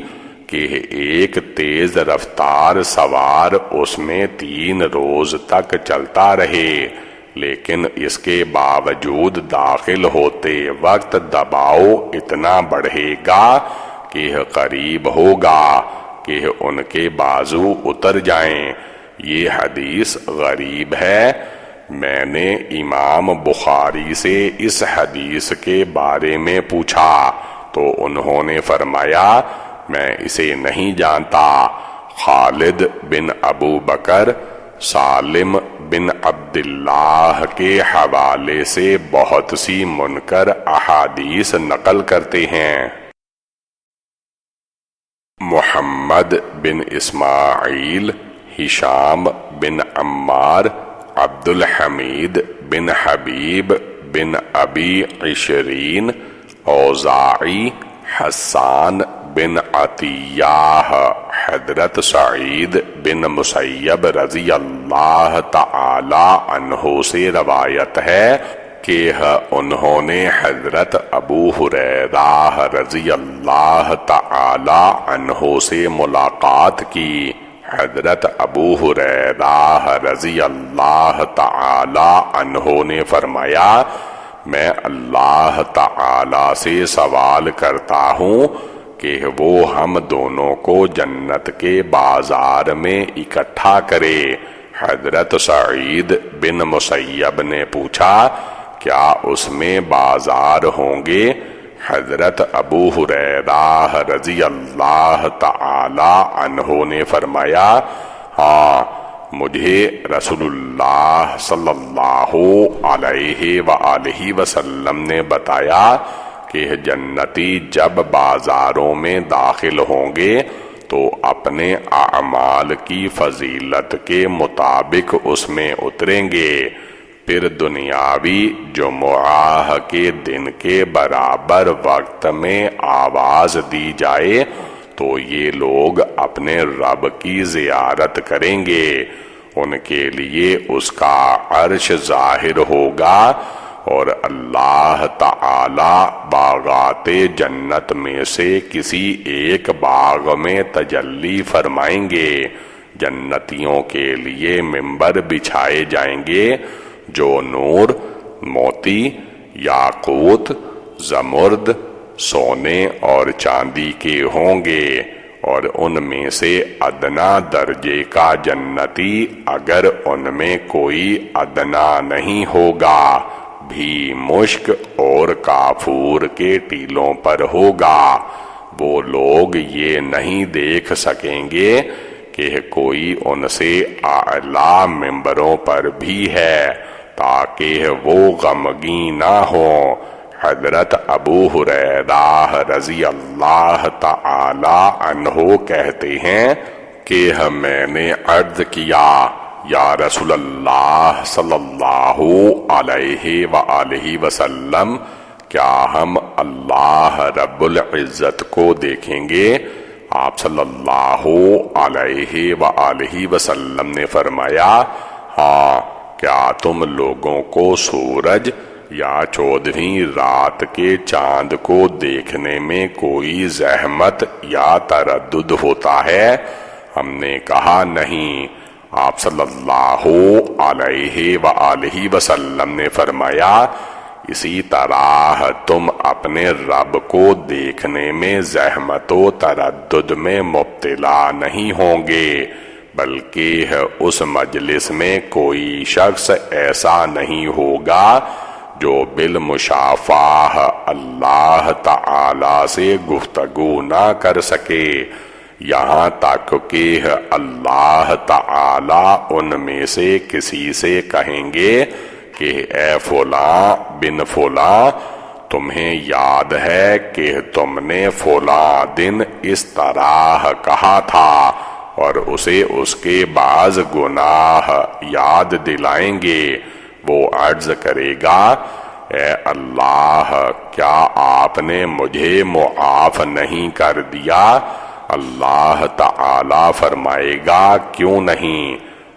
کہ ایک تیز رفتار سوار اس میں 3 روز تک چلتا رہے، لیکن اس کے باوجود داخل ہوتے وقت دباؤ اتنا بڑھے گا کہ قریب ہوگا کہ ان کے بازو اتر جائیں۔ یہ حدیث غریب ہے۔ میں نے امام بخاری سے اس حدیث کے بارے میں پوچھا تو انہوں نے فرمایا، میں اسے نہیں جانتا۔ خالد بن ابو بکر سالم بن عبداللہ کے حوالے سے بہت سی منکر احادیث نقل کرتے ہیں۔ محمد بن اسماعیل، ہشام بن عمار، عبد الحمید بن حبیب بن ابی عشرین، اوزاعی، حسان بن عطیہ، حضرت سعید بن مسیب رضی اللہ تعالی عنہ سے روایت ہے کہ انہوں نے حضرت ابو ہریرہ رضی اللہ تعالی عنہ سے ملاقات کی۔ حضرت ابو ہریرہ رضی اللہ تعالی عنہ نے فرمایا، میں اللہ تعالی سے سوال کرتا ہوں کہ وہ ہم دونوں کو جنت کے بازار میں اکٹھا کرے۔ حضرت سعید بن مسیب نے پوچھا، کیا اس میں بازار ہوں گے؟ حضرت ابو ہریرہ رضی اللہ تعالی عنہ نے فرمایا، ہاں، مجھے رسول اللہ صلی اللہ علیہ وآلہ وسلم نے بتایا کہ جنتی جب بازاروں میں داخل ہوں گے تو اپنے اعمال کی فضیلت کے مطابق اس میں اتریں گے۔ پھر دنیاوی جمعہ کے دن کے برابر وقت میں آواز دی جائے تو یہ لوگ اپنے رب کی زیارت کریں گے، ان کے لیے اس کا عرش ظاہر ہوگا اور اللہ تعالی باغات جنت میں سے کسی ایک باغ میں تجلی فرمائیں گے۔ جنتیوں کے لیے ممبر بچھائے جائیں گے جو نور، موتی، یاقوت، زمرد، سونے اور چاندی کے ہوں گے، اور ان میں سے ادنا درجے کا جنتی اگر ان میں کوئی ادنا نہیں ہوگا بھی مشک اور کافور کے ٹیلوں پر ہوگا۔ وہ لوگ یہ نہیں دیکھ سکیں گے کہ کوئی ان سے اعلیٰ ممبروں پر بھی ہے تاکہ وہ غمگین نہ ہوں۔ حضرت ابو ہریرہ رضی اللہ تعالی عنہ کہتے ہیں کہ میں نے عرض کیا، یا رسول اللہ صلی اللہ علیہ وآلہ وسلم، کیا ہم اللہ رب العزت کو دیکھیں گے؟ آپ صلی اللہ علیہ وآلہ وسلم نے فرمایا، ہاں، کیا تم لوگوں کو سورج یا 14ویں رات کے چاند کو دیکھنے میں کوئی زحمت یا تردد ہوتا ہے؟ ہم نے کہا نہیں۔ آپ صلی اللہ علیہ وآلہ وسلم نے فرمایا، اسی طرح تم اپنے رب کو دیکھنے میں زحمت و تردد میں مبتلا نہیں ہوں گے، بلکہ اس مجلس میں کوئی شخص ایسا نہیں ہوگا جو بالمشافہہ اللہ تعالی سے گفتگو نہ کر سکے، یہاں تک کہ اللہ تعالی ان میں سے کسی سے کہیں گے کہ اے فلاں بن فلاں، تمہیں یاد ہے کہ تم نے فلاں دن اس طرح کہا تھا، اور اسے اس کے بعض گناہ یاد دلائیں گے۔ وہ عرض کرے گا، اے اللہ، کیا آپ نے مجھے معاف نہیں کر دیا؟ اللہ تعالی فرمائے گا، کیوں نہیں؟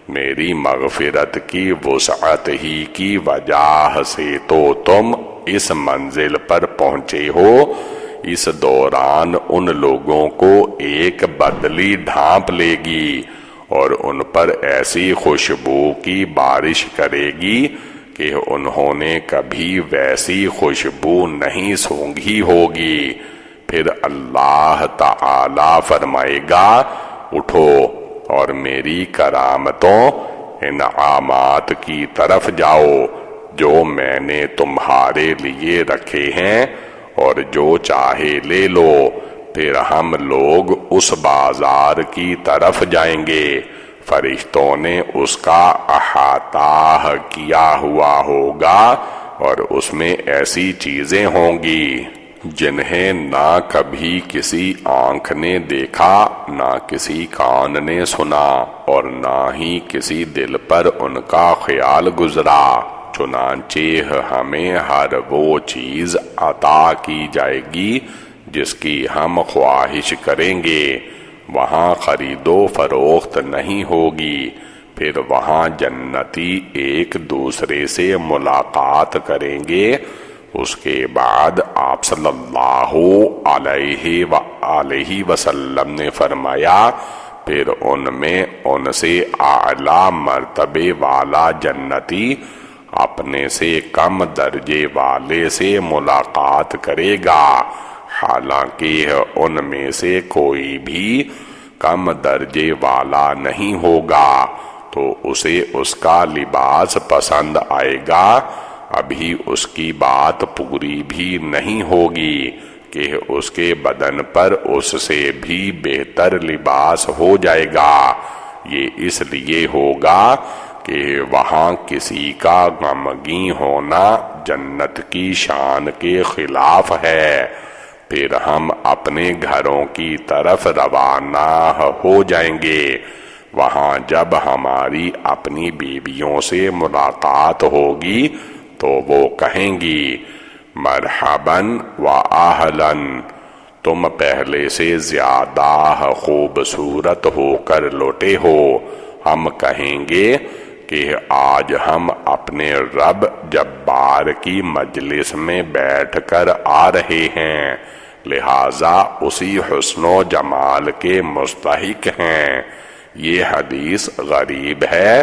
میری مغفرت کی وسعت ہی کی وجہ سے تو تم اس منزل پر پہنچے ہو۔ اس دوران ان لوگوں کو ایک بدلی ڈھانپ لے گی اور ان پر ایسی خوشبو کی بارش کرے گی کہ انہوں نے کبھی ویسی خوشبو نہیں سونگھی ہوگی۔ پھر اللہ تعالی فرمائے گا، اٹھو اور میری کرامتوں، انعامات کی طرف جاؤ جو میں نے تمہارے لیے رکھے ہیں، اور جو چاہے لے لو۔ پھر ہم لوگ اس بازار کی طرف جائیں گے، فرشتوں نے اس کا احاطہ کیا ہوا ہوگا، اور اس میں ایسی چیزیں ہوں گی جنہیں نہ کبھی کسی آنکھ نے دیکھا، نہ کسی کان نے سنا، اور نہ ہی کسی دل پر ان کا خیال گزرا۔ چنانچہ ہمیں ہر وہ چیز عطا کی جائے گی جس کی ہم خواہش کریں گے، وہاں خرید و فروخت نہیں ہوگی۔ پھر وہاں جنتی ایک دوسرے سے ملاقات کریں گے۔ اس کے بعد آپ صلی اللہ علیہ وآلہ وسلم نے فرمایا، پھر ان میں ان سے اعلیٰ مرتبے والا جنتی اپنے سے کم درجے والے سے ملاقات کرے گا، حالانکہ ان میں سے کوئی بھی کم درجے والا نہیں ہوگا، تو اسے اس کا لباس پسند آئے گا۔ ابھی اس کی بات پوری بھی نہیں ہوگی کہ اس کے بدن پر اس سے بھی بہتر لباس ہو جائے گا۔ یہ اس لیے ہوگا کہ وہاں کسی کا غمگین ہونا جنت کی شان کے خلاف ہے۔ پھر ہم اپنے گھروں کی طرف روانہ ہو جائیں گے۔ وہاں جب ہماری اپنی بیویوں سے ملاقات ہوگی تو وہ کہیں گی مرحباً و اہلاً، تم پہلے سے زیادہ خوبصورت ہو کر لوٹے ہو۔ ہم کہیں گے کہ آج ہم اپنے رب جبار کی مجلس میں بیٹھ کر آ رہے ہیں، لہٰذا اسی حسن و جمال کے مستحق ہیں۔ یہ حدیث غریب ہے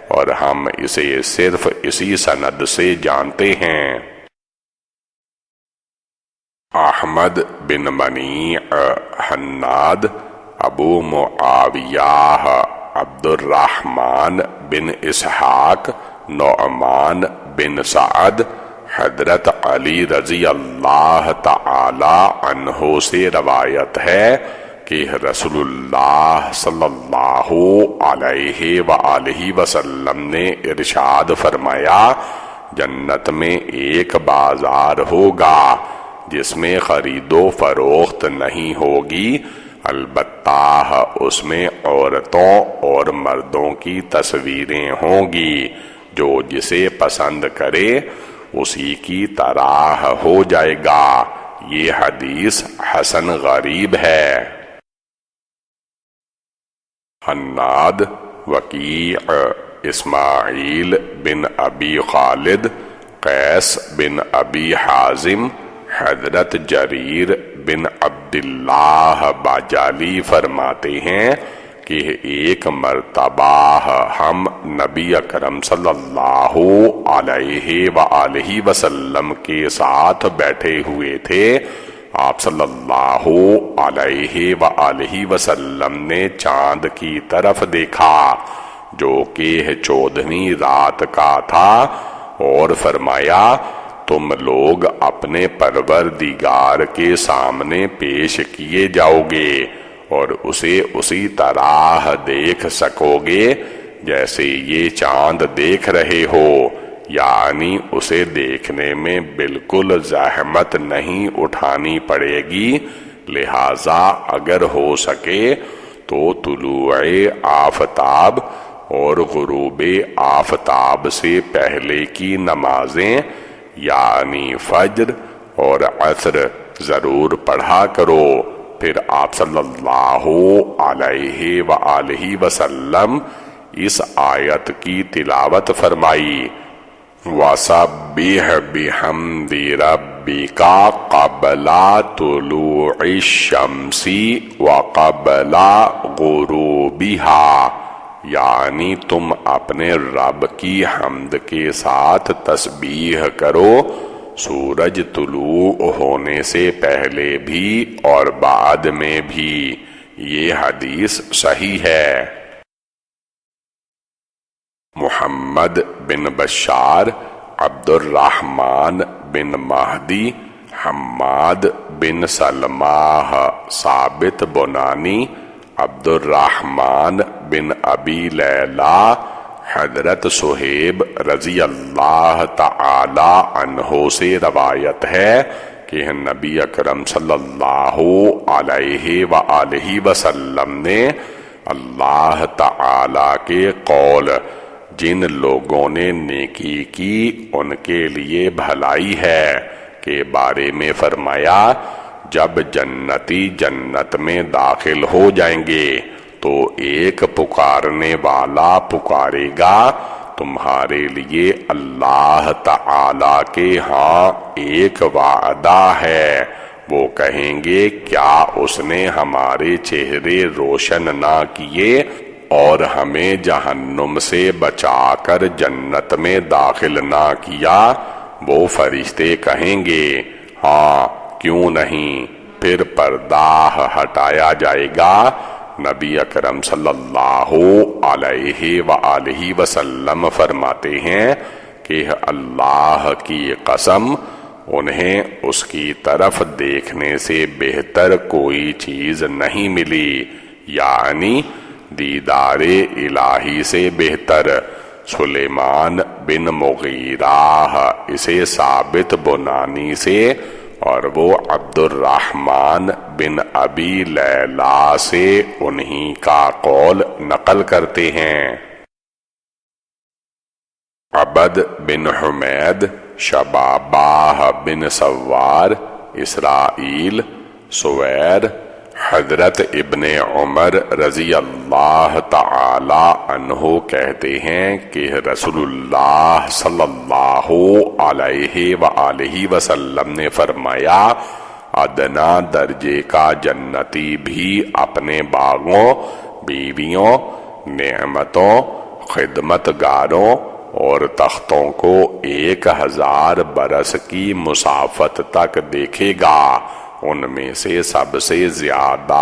اور ہم اسے صرف اسی سند سے جانتے ہیں۔ احمد بن منیع، حناد، ابو معاویہ، عبد الرحمن بن اسحاق، نعمان بن سعد، حضرت علی رضی اللہ تعالی عنہ سے روایت ہے کہ رسول اللہ صلی اللہ علیہ وآلہ وسلم نے ارشاد فرمایا، جنت میں ایک بازار ہوگا جس میں خرید و فروخت نہیں ہوگی، البتہ اس میں عورتوں اور مردوں کی تصویریں ہوں گی، جو جسے پسند کرے اسی کی طرح ہو جائے گا۔ یہ حدیث حسن غریب ہے۔ حناد، وکیع، اسماعیل بن ابی خالد، قیس بن ابی حازم، حضرت جریر بن عبداللہ باجالی فرماتے ہیں کہ ایک مرتبہ ہم نبی اکرم صلی اللہ علیہ وآلہ وسلم کے ساتھ بیٹھے ہوئے تھے۔ آپ صلی اللہ علیہ وآلہ وسلم نے چاند کی طرف دیکھا جو کہ 14ویں رات کا تھا، اور فرمایا، تم لوگ اپنے پروردگار کے سامنے پیش کیے جاؤ گے اور اسے اسی طرح دیکھ سکو گے جیسے یہ چاند دیکھ رہے ہو، یعنی اسے دیکھنے میں بالکل زحمت نہیں اٹھانی پڑے گی، لہٰذا اگر ہو سکے تو طلوع آفتاب اور غروب آفتاب سے پہلے کی نمازیں یعنی فجر اور عصر ضرور پڑھا کرو۔ پھر آپ صلی اللہ علیہ وآلہ وسلم اس آیت کی تلاوت فرمائی، وَسَبِّحْ بِحَمْدِ رَبِّكَ قَبْلَ طُلُوعِ الشَّمْسِ وَقَبْلَ غُرُوبِهَا، یعنی تم اپنے رب کی حمد کے ساتھ تسبیح کرو سورج طلوع ہونے سے پہلے بھی اور بعد میں بھی۔ یہ حدیث صحیح ہے۔ محمد بن بشار، عبد الرحمن بن مہدی، حماد بن سلمہ، ثابت بنانی، عبد الرحمن بن ابی لیلہ، حضرت صہیب رضی اللہ تعالی عنہ سے روایت ہے کہ نبی اکرم صلی اللہ علیہ وآلہ وسلم نے اللہ تعالی کے قول جن لوگوں نے نیکی کی ان کے لیے بھلائی ہے کے بارے میں فرمایا، جب جنتی جنت میں داخل ہو جائیں گے تو ایک پکارنے والا پکارے گا، تمہارے لیے اللہ تعالی کے ہاں ایک وعدہ ہے۔ وہ کہیں گے، کیا اس نے ہمارے چہرے روشن نہ کیے اور ہمیں جہنم سے بچا کر جنت میں داخل نہ کیا؟ وہ فرشتے کہیں گے، ہاں کیوں نہیں۔ پھر پردہ ہٹایا جائے گا۔ نبی اکرم صلی اللہ علیہ وآلہ وسلم فرماتے ہیں کہ اللہ کی قسم، انہیں اس کی طرف دیکھنے سے بہتر کوئی چیز نہیں ملی، یعنی دیدار الہی سے بہتر سلیمان بن مغیرہ اسے ثابت بنانی سے اور وہ عبد الرحمن بن ابی لیلہ سے انہی کا قول نقل کرتے ہیں۔ عبد بن حمید، شبابہ بن سوار، اسرائیل، سویر، حضرت ابن عمر رضی اللہ تعالی عنہ کہتے ہیں کہ رسول اللہ صلی اللہ علیہ وآلہ وسلم نے فرمایا، ادنا درجے کا جنتی بھی اپنے باغوں، بیویوں، نعمتوں، خدمت گاروں اور تختوں کو 1000 برس کی مسافت تک دیکھے گا۔ ان میں سے سب سے زیادہ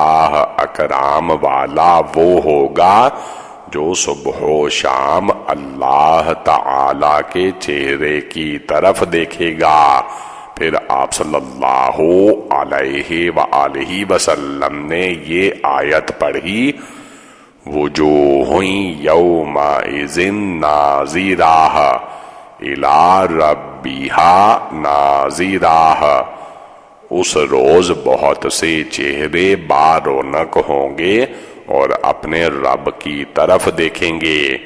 اکرام والا وہ ہوگا جو صبح و شام اللہ تعالی کے چہرے کی طرف دیکھے گا۔ پھر آپ صلی اللہ علیہ وآلہ وسلم نے یہ آیت پڑھی، وجوہ یومئذ ناظرہ الی ربہا ناظرہ۔ اس روز بہت سے چہرے بارونق ہوں گے اور اپنے رب کی طرف دیکھیں گے۔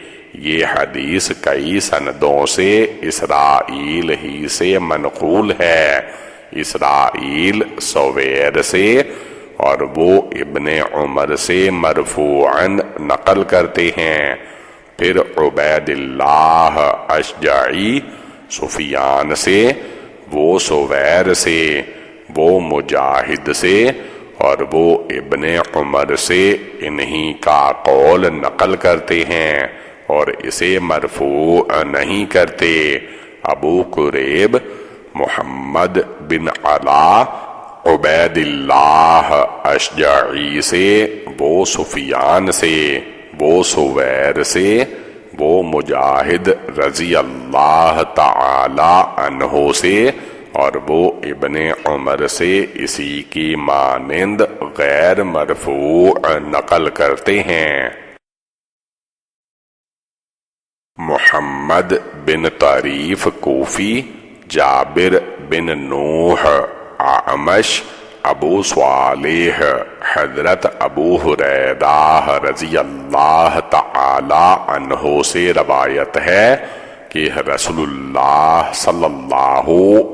یہ حدیث کئی سندوں سے اسرائیل ہی سے منقول ہے، اسرائیل سویر سے، اور وہ ابن عمر سے مرفوعاً نقل کرتے ہیں۔ پھر عبید اللہ اشجعی سفیان سے، وہ سویر سے، وہ مجاہد سے، اور وہ ابن عمر سے انہی کا قول نقل کرتے ہیں اور اسے مرفوع نہیں کرتے۔ ابو قریب محمد بن علا عبید اللہ اشجعی سے، وہ سفیان سے، وہ سویر سے، وہ مجاہد رضی اللہ تعالی عنہ سے، اور وہ ابن عمر سے اسی کی مانند غیر مرفوع نقل کرتے ہیں۔ محمد بن طریف کوفی، جابر بن نوح اعمش، ابو صالح حضرت ابو ہریرہ رضی اللہ تعالی عنہ سے روایت ہے کہ رسول اللہ صلی اللہ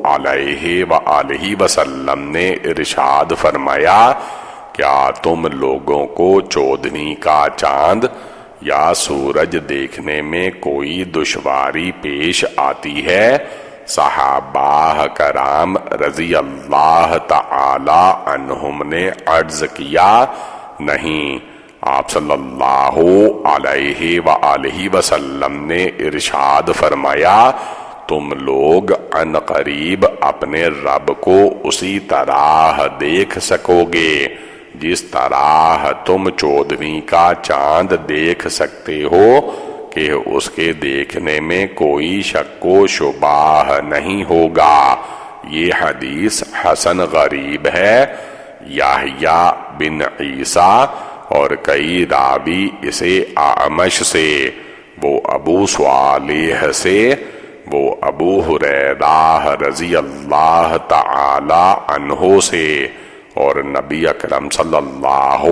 علیہ وآلہ وسلم نے ارشاد فرمایا، کیا تم لوگوں کو چودھویں کا چاند یا سورج دیکھنے میں کوئی دشواری پیش آتی ہے؟ صحابہ کرام رضی اللہ تعالی عنہم نے عرض کیا، نہیں۔ آپ صلی اللہ علیہ وآلہ وسلم نے ارشاد فرمایا، تم لوگ عن قریب اپنے رب کو اسی طرح دیکھ سکو گے جس طرح تم چودھویں کا چاند دیکھ سکتے ہو کہ اس کے دیکھنے میں کوئی شک و شبہ نہیں ہوگا۔ یہ حدیث حسن غریب ہے۔ یحییٰ بن عیسیٰ اور کئی راوی اسے اعمش سے، وہ ابو صالح سے، وہ ابو ہریرہ رضی اللہ تعالی عنہ سے، اور نبی اکرم صلی اللہ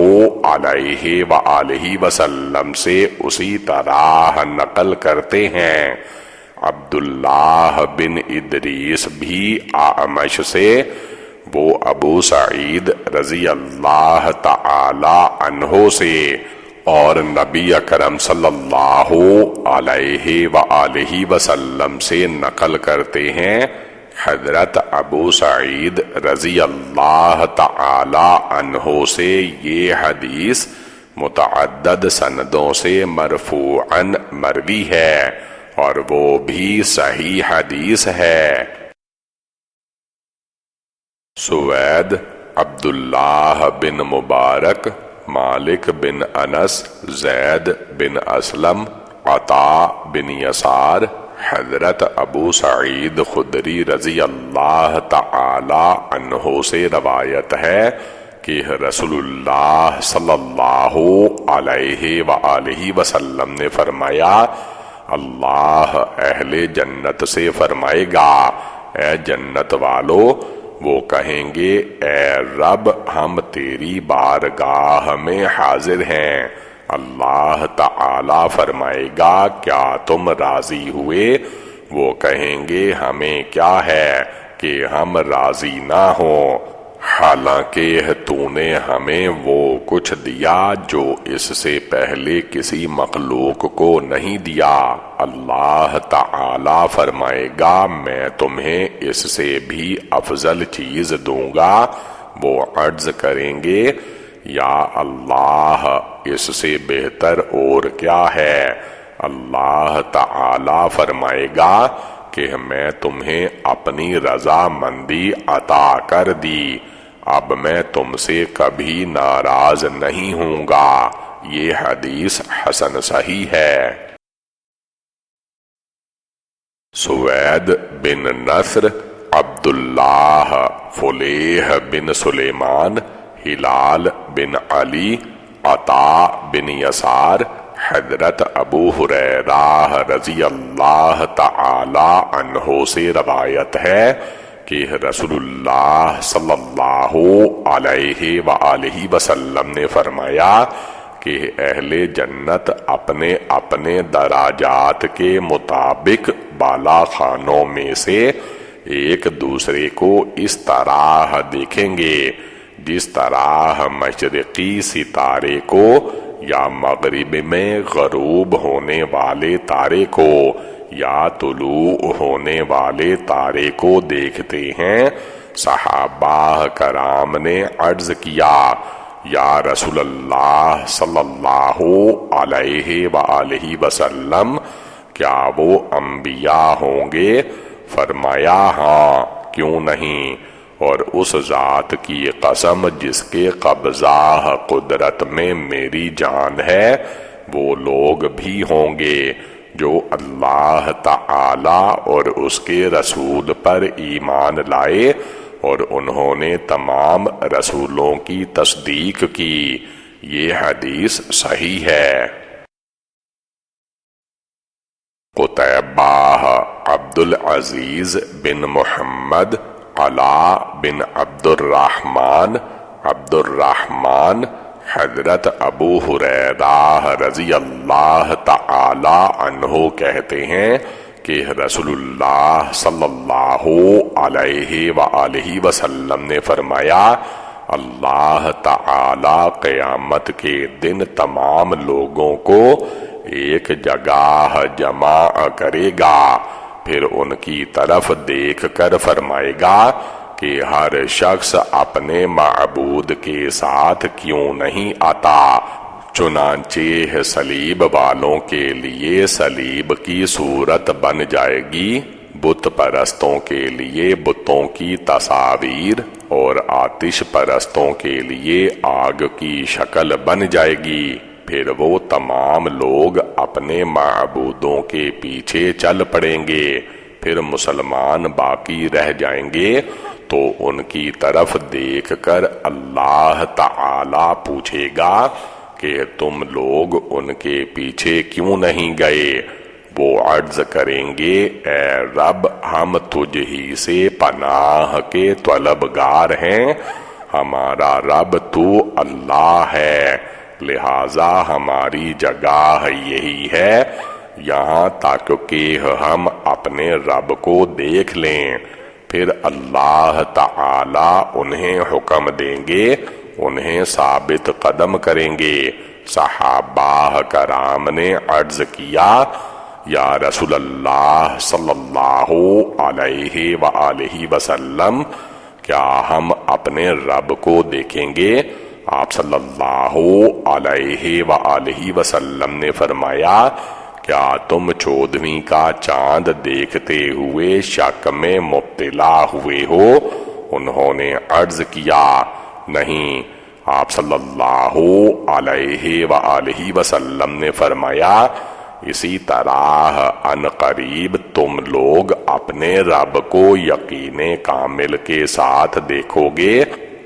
علیہ وآلہ وسلم سے اسی طرح نقل کرتے ہیں۔ عبداللہ بن ادریس بھی اعمش سے، وہ ابو سعید رضی اللہ تعالی عنہ سے، اور نبی اکرم صلی اللہ علیہ وآلہ وسلم سے نقل کرتے ہیں۔ حضرت ابو سعید رضی اللہ تعالی عنہ سے یہ حدیث متعدد سندوں سے مرفوعاً مروی ہے اور وہ بھی صحیح حدیث ہے۔ سوید، عبداللہ بن مبارک، مالک بن انس، زید بن اسلم، عطا بن یسار، حضرت ابو سعید خدری رضی اللہ تعالی عنہ سے روایت ہے کہ رسول اللہ صلی اللہ علیہ وآلہ وسلم نے فرمایا، اللہ اہل جنت سے فرمائے گا، اے جنت والو، وہ کہیں گے اے رب ہم تیری بارگاہ میں حاضر ہیں۔ اللہ تعالی فرمائے گا کیا تم راضی ہوئے؟ وہ کہیں گے ہمیں کیا ہے کہ ہم راضی نہ ہوں، حالانکہ تو نے ہمیں وہ کچھ دیا جو اس سے پہلے کسی مخلوق کو نہیں دیا۔ اللہ تعالی فرمائے گا میں تمہیں اس سے بھی افضل چیز دوں گا۔ وہ عرض کریں گے یا اللہ اس سے بہتر اور کیا ہے؟ اللہ تعالی فرمائے گا کہ میں تمہیں اپنی رضا مندی عطا کر دی، اب میں تم سے کبھی ناراض نہیں ہوں گا۔ یہ حدیث حسن صحیح ہے۔ سوید بن نصر، عبداللہ، فلیح بن سلیمان، ہلال بن علی، عطا بن یسار، حضرت ابو ہریرہ رضی اللہ تعالی عنہ سے روایت ہے کہ رسول اللہ صلی اللہ علیہ وآلہ وسلم نے فرمایا کہ اہل جنت اپنے اپنے دراجات کے مطابق بالا خانوں میں سے ایک دوسرے کو اس طرح دیکھیں گے جس طرح مشرقی ستارے کو یا مغرب میں غروب ہونے والے تارے کو یا طلوع ہونے والے تارے کو دیکھتے ہیں۔ صحابہ کرام نے عرض کیا یا رسول اللہ صلی اللہ علیہ وآلہ وسلم، کیا وہ انبیاء ہوں گے؟ فرمایا ہاں، کیوں نہیں، اور اس ذات کی قسم جس کے قبضہ قدرت میں میری جان ہے، وہ لوگ بھی ہوں گے جو اللہ تعالی اور اس کے رسول پر ایمان لائے اور انہوں نے تمام رسولوں کی تصدیق کی۔ یہ حدیث صحیح ہے۔ قتیبہ عبد العزیز بن محمد، علا بن عبد الرحمن، حضرت ابو ہریرہ رضی اللہ تعالی عنہ کہتے ہیں کہ رسول اللہ صلی اللہ علیہ وآلہ وسلم نے فرمایا، اللہ تعالی قیامت کے دن تمام لوگوں کو ایک جگہ جمع کرے گا، پھر ان کی طرف دیکھ کر فرمائے گا کہ ہر شخص اپنے معبود کے ساتھ کیوں نہیں آتا؟ چنانچہ صلیب والوں کے لیے صلیب کی صورت بن جائے گی، بت پرستوں کے لیے بتوں کی تصاویر، اور آتش پرستوں کے لیے آگ کی شکل بن جائے گی۔ پھر وہ تمام لوگ اپنے معبودوں کے پیچھے چل پڑیں گے، پھر مسلمان باقی رہ جائیں گے تو ان کی طرف دیکھ کر اللہ تعالی پوچھے گا کہ تم لوگ ان کے پیچھے کیوں نہیں گئے؟ وہ عرض کریں گے اے رب ہم تجھ ہی سے پناہ کے طلبگار ہیں، ہمارا رب تو اللہ ہے، لہذا ہماری جگہ یہی ہے یہاں تک کہ ہم اپنے رب کو دیکھ لیں۔ پھر اللہ تعالی انہیں حکم دیں گے، انہیں ثابت قدم کریں گے۔ صحابہ کرام نے عرض کیا یا رسول اللہ صلی اللہ علیہ وآلہ وسلم، کیا ہم اپنے رب کو دیکھیں گے؟ آپ صلی اللہ علیہ وآلہ وسلم نے فرمایا، کیا تم 14ویں کا چاند دیکھتے ہوئے شک میں مبتلا ہوئے ہو؟ انہوں نے عرض کیا نہیں۔ آپ صلی اللہ علیہ وآلہ وسلم نے فرمایا، اسی طرح ان قریب تم لوگ اپنے رب کو یقین کامل کے ساتھ دیکھو گے،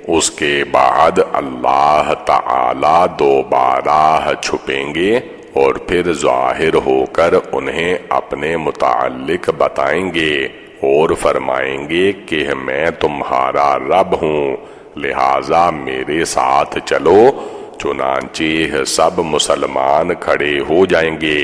اس کے بعد اللہ تعالی دوبارہ چھپیں گے اور پھر ظاہر ہو کر انہیں اپنے متعلق بتائیں گے اور فرمائیں گے کہ میں تمہارا رب ہوں، لہٰذا میرے ساتھ چلو۔ چنانچہ سب مسلمان کھڑے ہو جائیں گے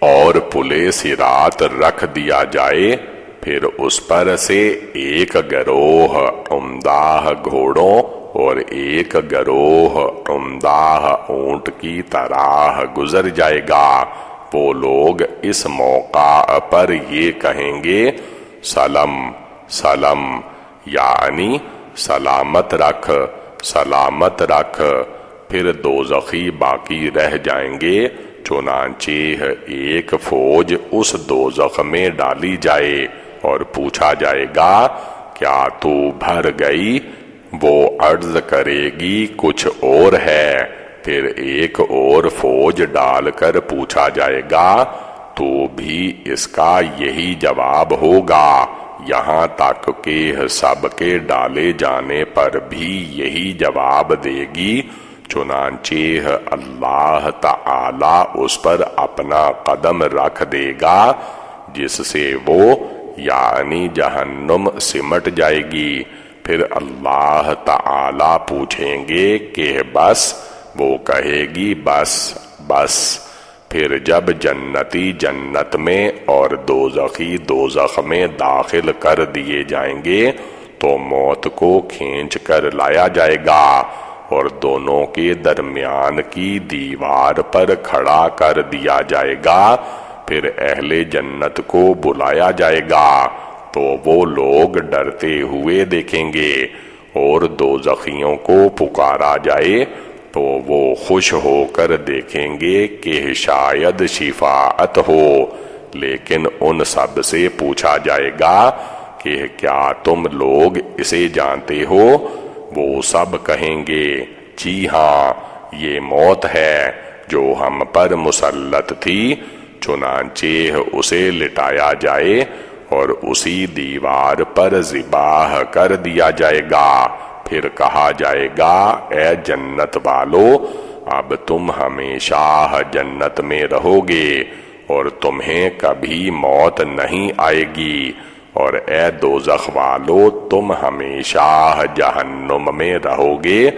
اور پلے صراط رکھ دیا جائے، پھر اس پر سے ایک گروہ عمدہ گھوڑوں اور ایک گروہ عمدہ اونٹ کی طرح گزر جائے گا۔ وہ لوگ اس موقع پر یہ کہیں گے سلم سلم، یعنی سلامت رکھ سلامت رکھ، پھر دوزخی باقی رہ جائیں گے۔ چنانچہ ایک فوج اس دوزخ میں ڈالی جائے اور پوچھا جائے گا کیا تو بھر گئی؟ وہ عرض کرے گی کچھ اور ہے۔ پھر ایک اور فوج ڈال کر پوچھا جائے گا تو بھی اس کا یہی جواب ہوگا، یہاں تک کہ سب کے ڈالے جانے پر بھی یہی جواب دے گی۔ چنانچہ اللہ تعالی اس پر اپنا قدم رکھ دے گا جس سے وہ یعنی جہنم سمٹ جائے گی۔ پھر اللہ تعالی پوچھیں گے کہ بس؟ وہ کہے گی بس بس۔ پھر جب جنتی جنت میں اور دوزخی دوزخ میں داخل کر دیے جائیں گے تو موت کو کھینچ کر لایا جائے گا اور دونوں کے درمیان کی دیوار پر کھڑا کر دیا جائے گا۔ پھر اہل جنت کو بلایا جائے گا تو وہ لوگ ڈرتے ہوئے دیکھیں گے، اور دوزخیوں کو پکارا جائے تو وہ خوش ہو کر دیکھیں گے کہ شاید شفاعت ہو۔ لیکن ان سب سے پوچھا جائے گا کہ کیا تم لوگ اسے جانتے ہو؟ وہ سب کہیں گے جی ہاں، یہ موت ہے جو ہم پر مسلط تھی۔ چنانچہ اسے لٹایا جائے اور اسی دیوار پر ذبح کر دیا جائے گا۔ پھر کہا جائے گا اے جنت والو، اب تم ہمیشہ جنت میں رہو گے اور تمہیں کبھی موت نہیں آئے گی، اور اے دوزخ والو تم ہمیشہ جہنم میں رہو گے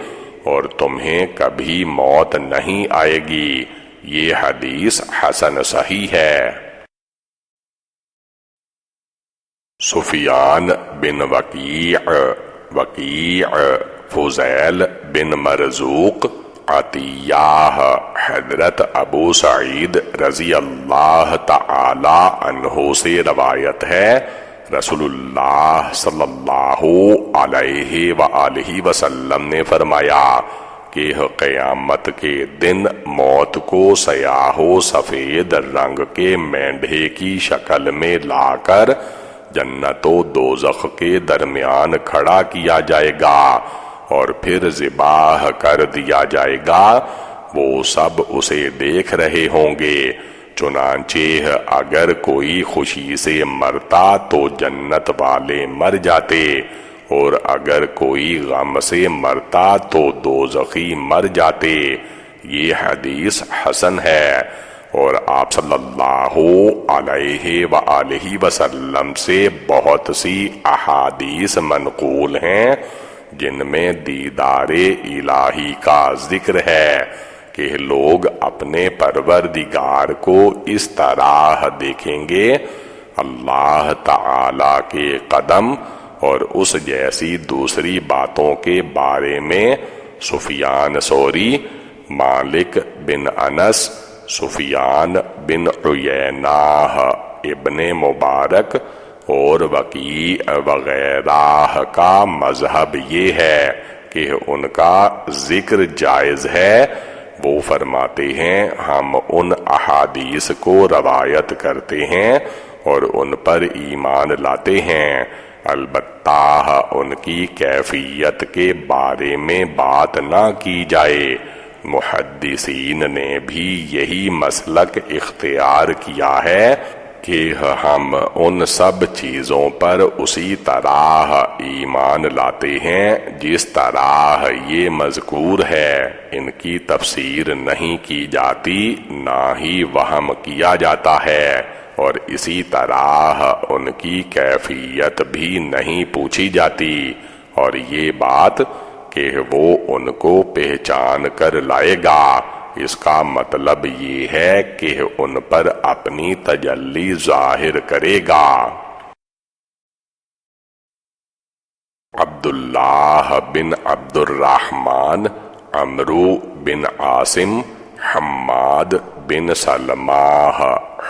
اور تمہیں کبھی موت نہیں آئے گی۔ یہ حدیث حسن صحیح ہے۔ سفیان بن وکیع، فضیل بن مرزوق، عطیہ، حضرت ابو سعید رضی اللہ تعالی عنہ سے روایت ہے، رسول اللہ صلی اللہ علیہ وآلہ وسلم نے فرمایا کہ قیامت کے دن موت کو سیاہ و سفید رنگ کے مینڈھے کی شکل میں لا کر جنت و دوزخ کے درمیان کھڑا کیا جائے گا اور پھر ذبح کر دیا جائے گا۔ وہ سب اسے دیکھ رہے ہوں گے، چنانچہ اگر کوئی خوشی سے مرتا تو جنت والے مر جاتے، اور اگر کوئی غم سے مرتا تو دوزخی مر جاتے۔ یہ حدیث حسن ہے، اور آپ صلی اللہ علیہ وآلہ وسلم سے بہت سی احادیث منقول ہیں جن میں دیدار الہی کا ذکر ہے کہ لوگ اپنے پروردگار کو اس طرح دیکھیں گے۔ اللہ تعالی کے قدم اور اس جیسی دوسری باتوں کے بارے میں سفیان ثوری، مالک بن انس، سفیان بن عیینہ، ابن مبارک اور وکیع وغیرہ کا مذہب یہ ہے کہ ان کا ذکر جائز ہے۔ وہ فرماتے ہیں ہم ان احادیث کو روایت کرتے ہیں اور ان پر ایمان لاتے ہیں، البتہ ان کی کیفیت کے بارے میں بات نہ کی جائے۔ محدثین نے بھی یہی مسلک اختیار کیا ہے، کہ ہم ان سب چیزوں پر اسی طرح ایمان لاتے ہیں جس طرح یہ مذکور ہے، ان کی تفسیر نہیں کی جاتی نہ ہی وہم کیا جاتا ہے، اور اسی طرح ان کی کیفیت بھی نہیں پوچھی جاتی، اور یہ بات کہ وہ ان کو پہچان کر لائے گا، اس کا مطلب یہ ہے کہ ان پر اپنی تجلی ظاہر کرے گا۔ عبداللہ بن عبد الرحمن، عمرو بن عاصم، حماد بن سلمہ،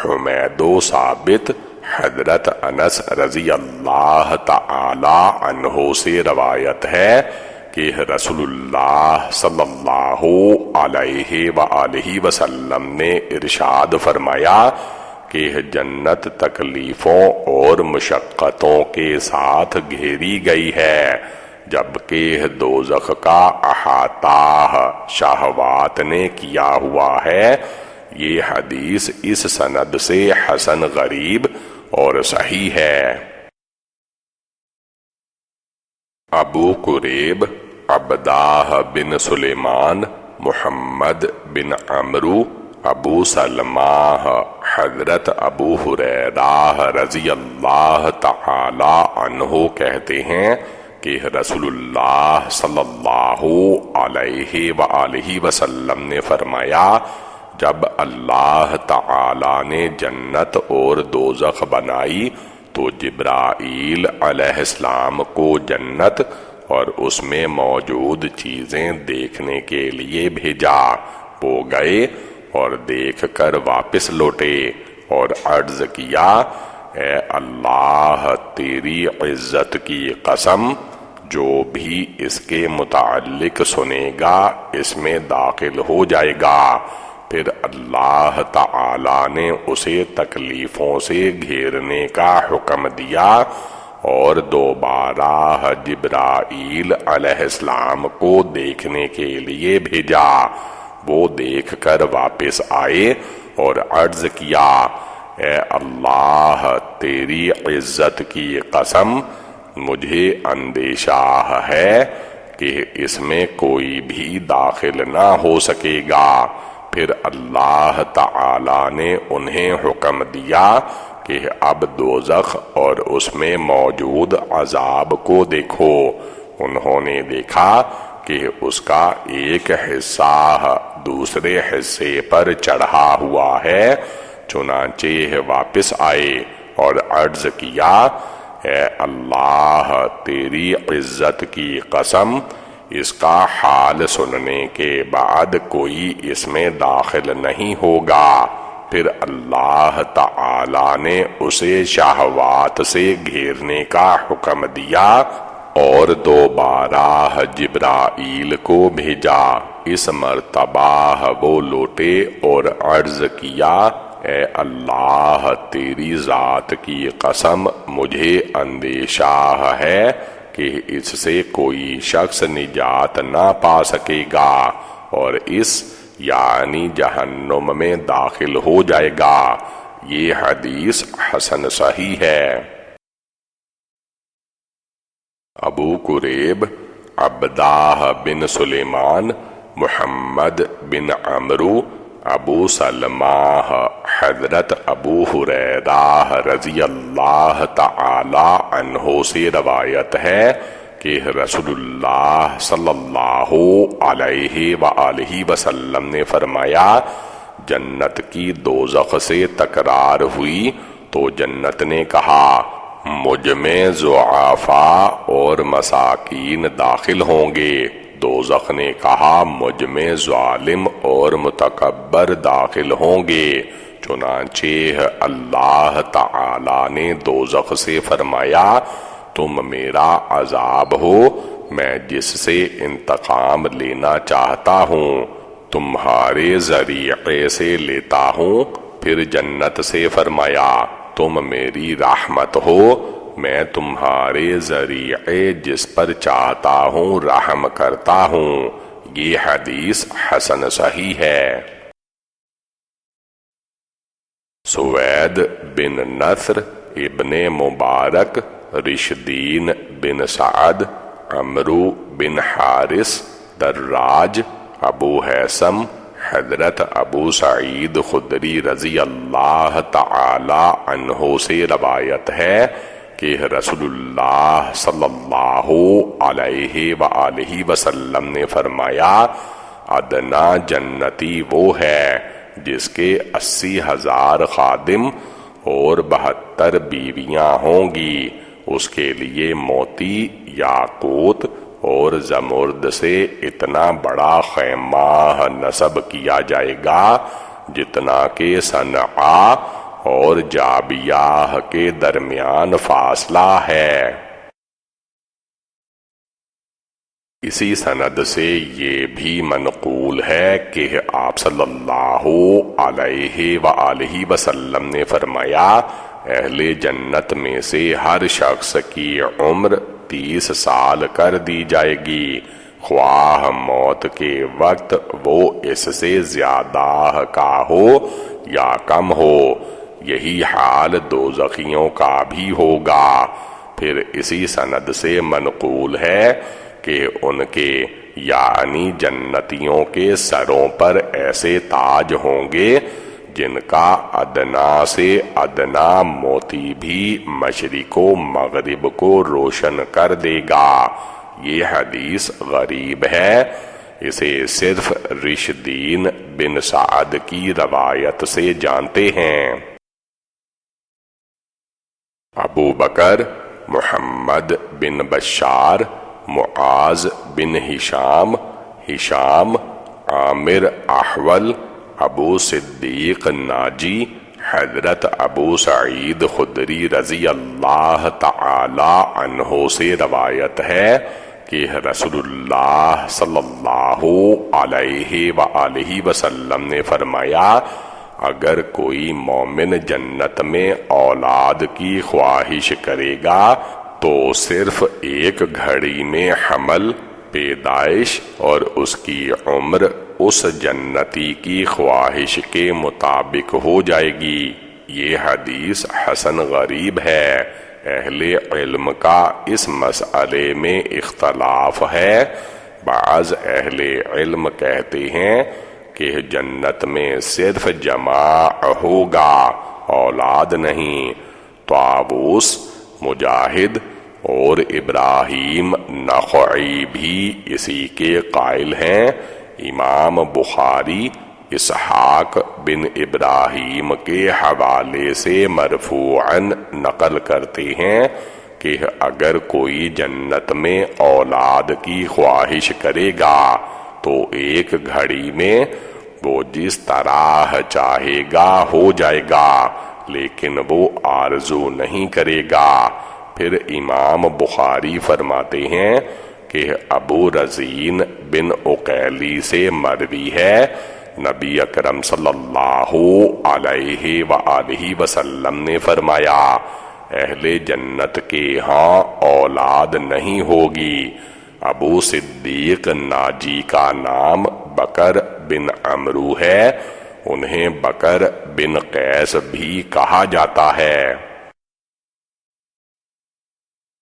حمید و ثابت حضرت انس رضی اللہ تعالی عنہ سے روایت ہے کہ رسول اللہ صلی اللہ علیہ وآلہ وسلم نے ارشاد فرمایا کہ جنت تکلیفوں اور مشقتوں کے ساتھ گھیری گئی ہے، جبکہ دوزخ کا احاطہ شہوات نے کیا ہوا ہے۔ یہ حدیث اس سند سے حسن غریب اور صحیح ہے۔ ابو قریب عبدہ بن سلیمان، محمد بن عمرو، ابو سلمہ حضرت ابو ہریرہ رضی اللہ تعالی عنہ کہتے ہیں کہ رسول اللہ صلی اللہ علیہ وآلہ وسلم نے فرمایا، جب اللہ تعالی نے جنت اور دوزخ بنائی تو جبرائیل علیہ السلام کو جنت اور اس میں موجود چیزیں دیکھنے کے لیے بھیجا۔ وہ گئے اور دیکھ کر واپس لوٹے اور عرض کیا، اے اللہ تیری عزت کی قسم، جو بھی اس کے متعلق سنے گا اس میں داخل ہو جائے گا۔ پھر اللہ تعالی نے اسے تکلیفوں سے گھیرنے کا حکم دیا اور دوبارہ جبرائیل علیہ السلام کو دیکھنے کے لیے بھیجا۔ وہ دیکھ کر واپس آئے اور عرض کیا، اے اللہ تیری عزت کی قسم، مجھے اندیشہ ہے کہ اس میں کوئی بھی داخل نہ ہو سکے گا۔ پھر اللہ تعالی نے انہیں حکم دیا کہ اب دوزخ اور اس میں موجود عذاب کو دیکھو۔ انہوں نے دیکھا کہ اس کا ایک حصہ دوسرے حصے پر چڑھا ہوا ہے، چنانچہ واپس آئے اور عرض کیا، اے اللہ تیری عزت کی قسم، اس کا حال سننے کے بعد کوئی اس میں داخل نہیں ہوگا۔ پھر اللہ تعالی نے اسے شہوات سے گھیرنے کا حکم دیا اور دوبارہ جبرائیل کو بھیجا۔ اس مرتبہ وہ لوٹے اور عرض کیا، اے اللہ تیری ذات کی قسم، مجھے اندیشہ ہے کہ اس سے کوئی شخص نجات نہ پا سکے گا اور اس یعنی جہنم میں داخل ہو جائے گا۔ یہ حدیث حسن صحیح ہے۔ ابو قریب عبدہ بن سلیمان، محمد بن عمرو، ابو سلمہ حضرت ابو ہریرہ رضی اللہ تعالی عنہ سے روایت ہے کہ رسول اللہ صلی اللہ علیہ وآلہ وسلم نے فرمایا، جنت کی دوزخ سے تکرار ہوئی تو جنت نے کہا، مجھ میں ضعفاء اور مساکین داخل ہوں گے۔ دوزخ نے کہا، مجھ میں ظالم اور متکبر داخل ہوں گے۔ چنانچہ اللہ تعالی نے دوزخ سے فرمایا، تم میرا عذاب ہو، میں جس سے انتقام لینا چاہتا ہوں تمہارے ذریعے سے لیتا ہوں۔ پھر جنت سے فرمایا، تم میری رحمت ہو، میں تمہارے ذریعے جس پر چاہتا ہوں رحم کرتا ہوں۔ یہ حدیث حسن صحیح ہے۔ سوید بن نصر ابن مبارک، رشدین بن سعد، عمرو بن حارث، دراج، ابو حیثم، حضرت ابو سعید خدری رضی اللہ تعالی عنہ سے روایت ہے کہ رسول اللہ صلی اللہ علیہ وآلہ وسلم نے فرمایا، ادنا جنتی وہ ہے جس کے 80,000 خادم اور 72 بیویاں ہوں گی، اس کے لیے موتی، یاقوت اور زمرد سے اتنا بڑا خیمہ نصب کیا جائے گا جتنا کہ صنعاء اور جابیہ کے درمیان فاصلہ ہے۔ اسی سند سے یہ بھی منقول ہے کہ آپ صلی اللہ علیہ وآلہ وسلم نے فرمایا، اہل جنت میں سے ہر شخص کی عمر 30 سال کر دی جائے گی، خواہ موت کے وقت وہ اس سے زیادہ کا ہو یا کم ہو۔ یہی حال دوزخیوں کا بھی ہوگا۔ پھر اسی سند سے منقول ہے کہ ان کے یعنی جنتیوں کے سروں پر ایسے تاج ہوں گے جن کا ادنا سے ادنا موتی بھی مشرق و مغرب کو روشن کر دے گا۔ یہ حدیث غریب ہے، اسے صرف رشدین بن سعد کی روایت سے جانتے ہیں۔ ابو بکر محمد بن بشار، معاذ بن ہشام، ہشام، عامر احول، ابو صدیق ناجی، حضرت ابو سعید خدری رضی اللہ تعالی عنہ سے روایت ہے کہ رسول اللہ صلی اللہ علیہ وآلہ وسلم نے فرمایا، اگر کوئی مومن جنت میں اولاد کی خواہش کرے گا تو صرف ایک گھڑی میں حمل، پیدائش اور اس کی عمر اس جنتی کی خواہش کے مطابق ہو جائے گی۔ یہ حدیث حسن غریب ہے۔ اہل علم کا اس مسئلے میں اختلاف ہے۔ بعض اہل علم کہتے ہیں کہ جنت میں صرف جماع ہوگا، اولاد نہیں۔ طاووس، مجاہد اور ابراہیم نخعی بھی اسی کے قائل ہیں۔ امام بخاری اسحاق بن ابراہیم کے حوالے سے مرفوعاً نقل کرتے ہیں کہ اگر کوئی جنت میں اولاد کی خواہش کرے گا تو ایک گھڑی میں وہ جس طرح چاہے گا ہو جائے گا، لیکن وہ آرزو نہیں کرے گا۔ پھر امام بخاری فرماتے ہیں کہ ابو رزین بن عقیلی سے مروی ہے، نبی اکرم صلی اللہ علیہ وآلہ وسلم نے فرمایا، اہل جنت کے ہاں اولاد نہیں ہوگی۔ ابو صدیق ناجی کا نام بکر بن عمرو ہے، انہیں بکر بن قیس بھی کہا جاتا ہے۔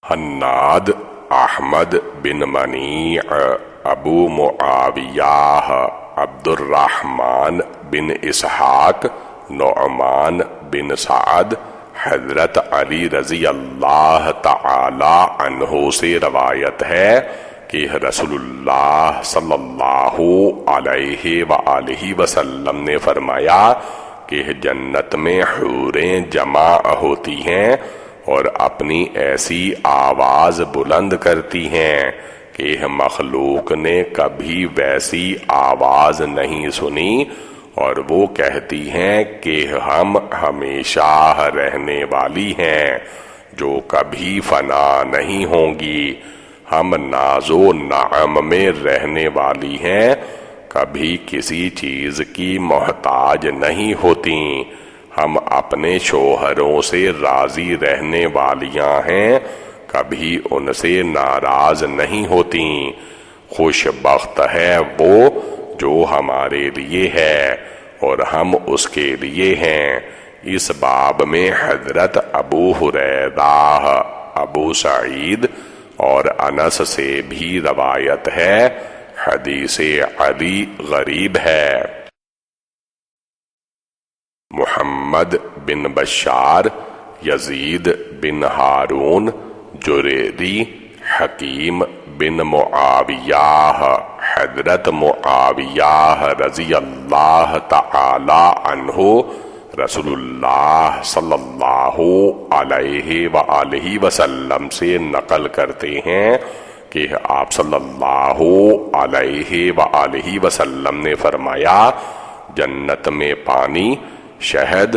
حناد احمد بن منیع، ابو معاویہ عبد الرحمن بن اسحاق، نعمان بن سعد، حضرت علی رضی اللہ تعالی عنہ سے روایت ہے کہ رسول اللہ صلی اللہ علیہ وآلہ وسلم نے فرمایا کہ جنت میں حوریں جمع ہوتی ہیں اور اپنی ایسی آواز بلند کرتی ہیں کہ مخلوق نے کبھی ویسی آواز نہیں سنی، اور وہ کہتی ہیں کہ ہم ہمیشہ رہنے والی ہیں جو کبھی فنا نہیں ہوں گی، ہم ناز و نعم میں رہنے والی ہیں، کبھی کسی چیز کی محتاج نہیں ہوتی، ہم اپنے شوہروں سے راضی رہنے والیاں ہیں، کبھی ان سے ناراض نہیں ہوتی، خوش بخت ہے وہ جو ہمارے لیے ہے اور ہم اس کے لیے ہیں، اس باب میں حضرت ابو ہریرہ، ابو سعید اور انس سے بھی روایت ہے۔ حدیث علی غریب ہے۔ محمد بن بشار، یزید بن ہارون جریری، حکیم بن معاویہ، حضرت معاویہ رضی اللہ تعالی عنہ رسول اللہ صلی اللہ علیہ وآلہ وسلم سے نقل کرتے ہیں کہ آپ صلی اللہ علیہ وآلہ وسلم نے فرمایا، جنت میں پانی، شہد،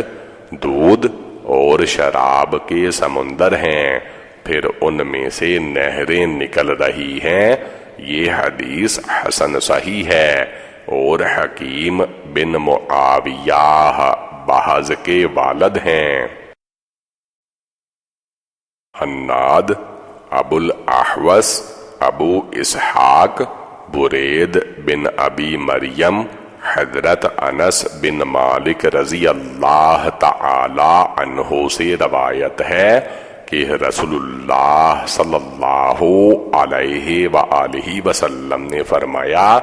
دودھ اور شراب کے سمندر ہیں، پھر ان میں سے نہریں نکل رہی ہیں۔ یہ حدیث حسن صحیح ہے۔ اور حکیم بن معاویہ بہز کے والد ہیں۔ حناد، ابو الاحوص، ابو اسحاق، برید بن ابی مریم، حضرت انس بن مالک رضی اللہ تعالی عنہ سے روایت ہے کہ رسول اللہ صلی اللہ علیہ وآلہ وسلم نے فرمایا،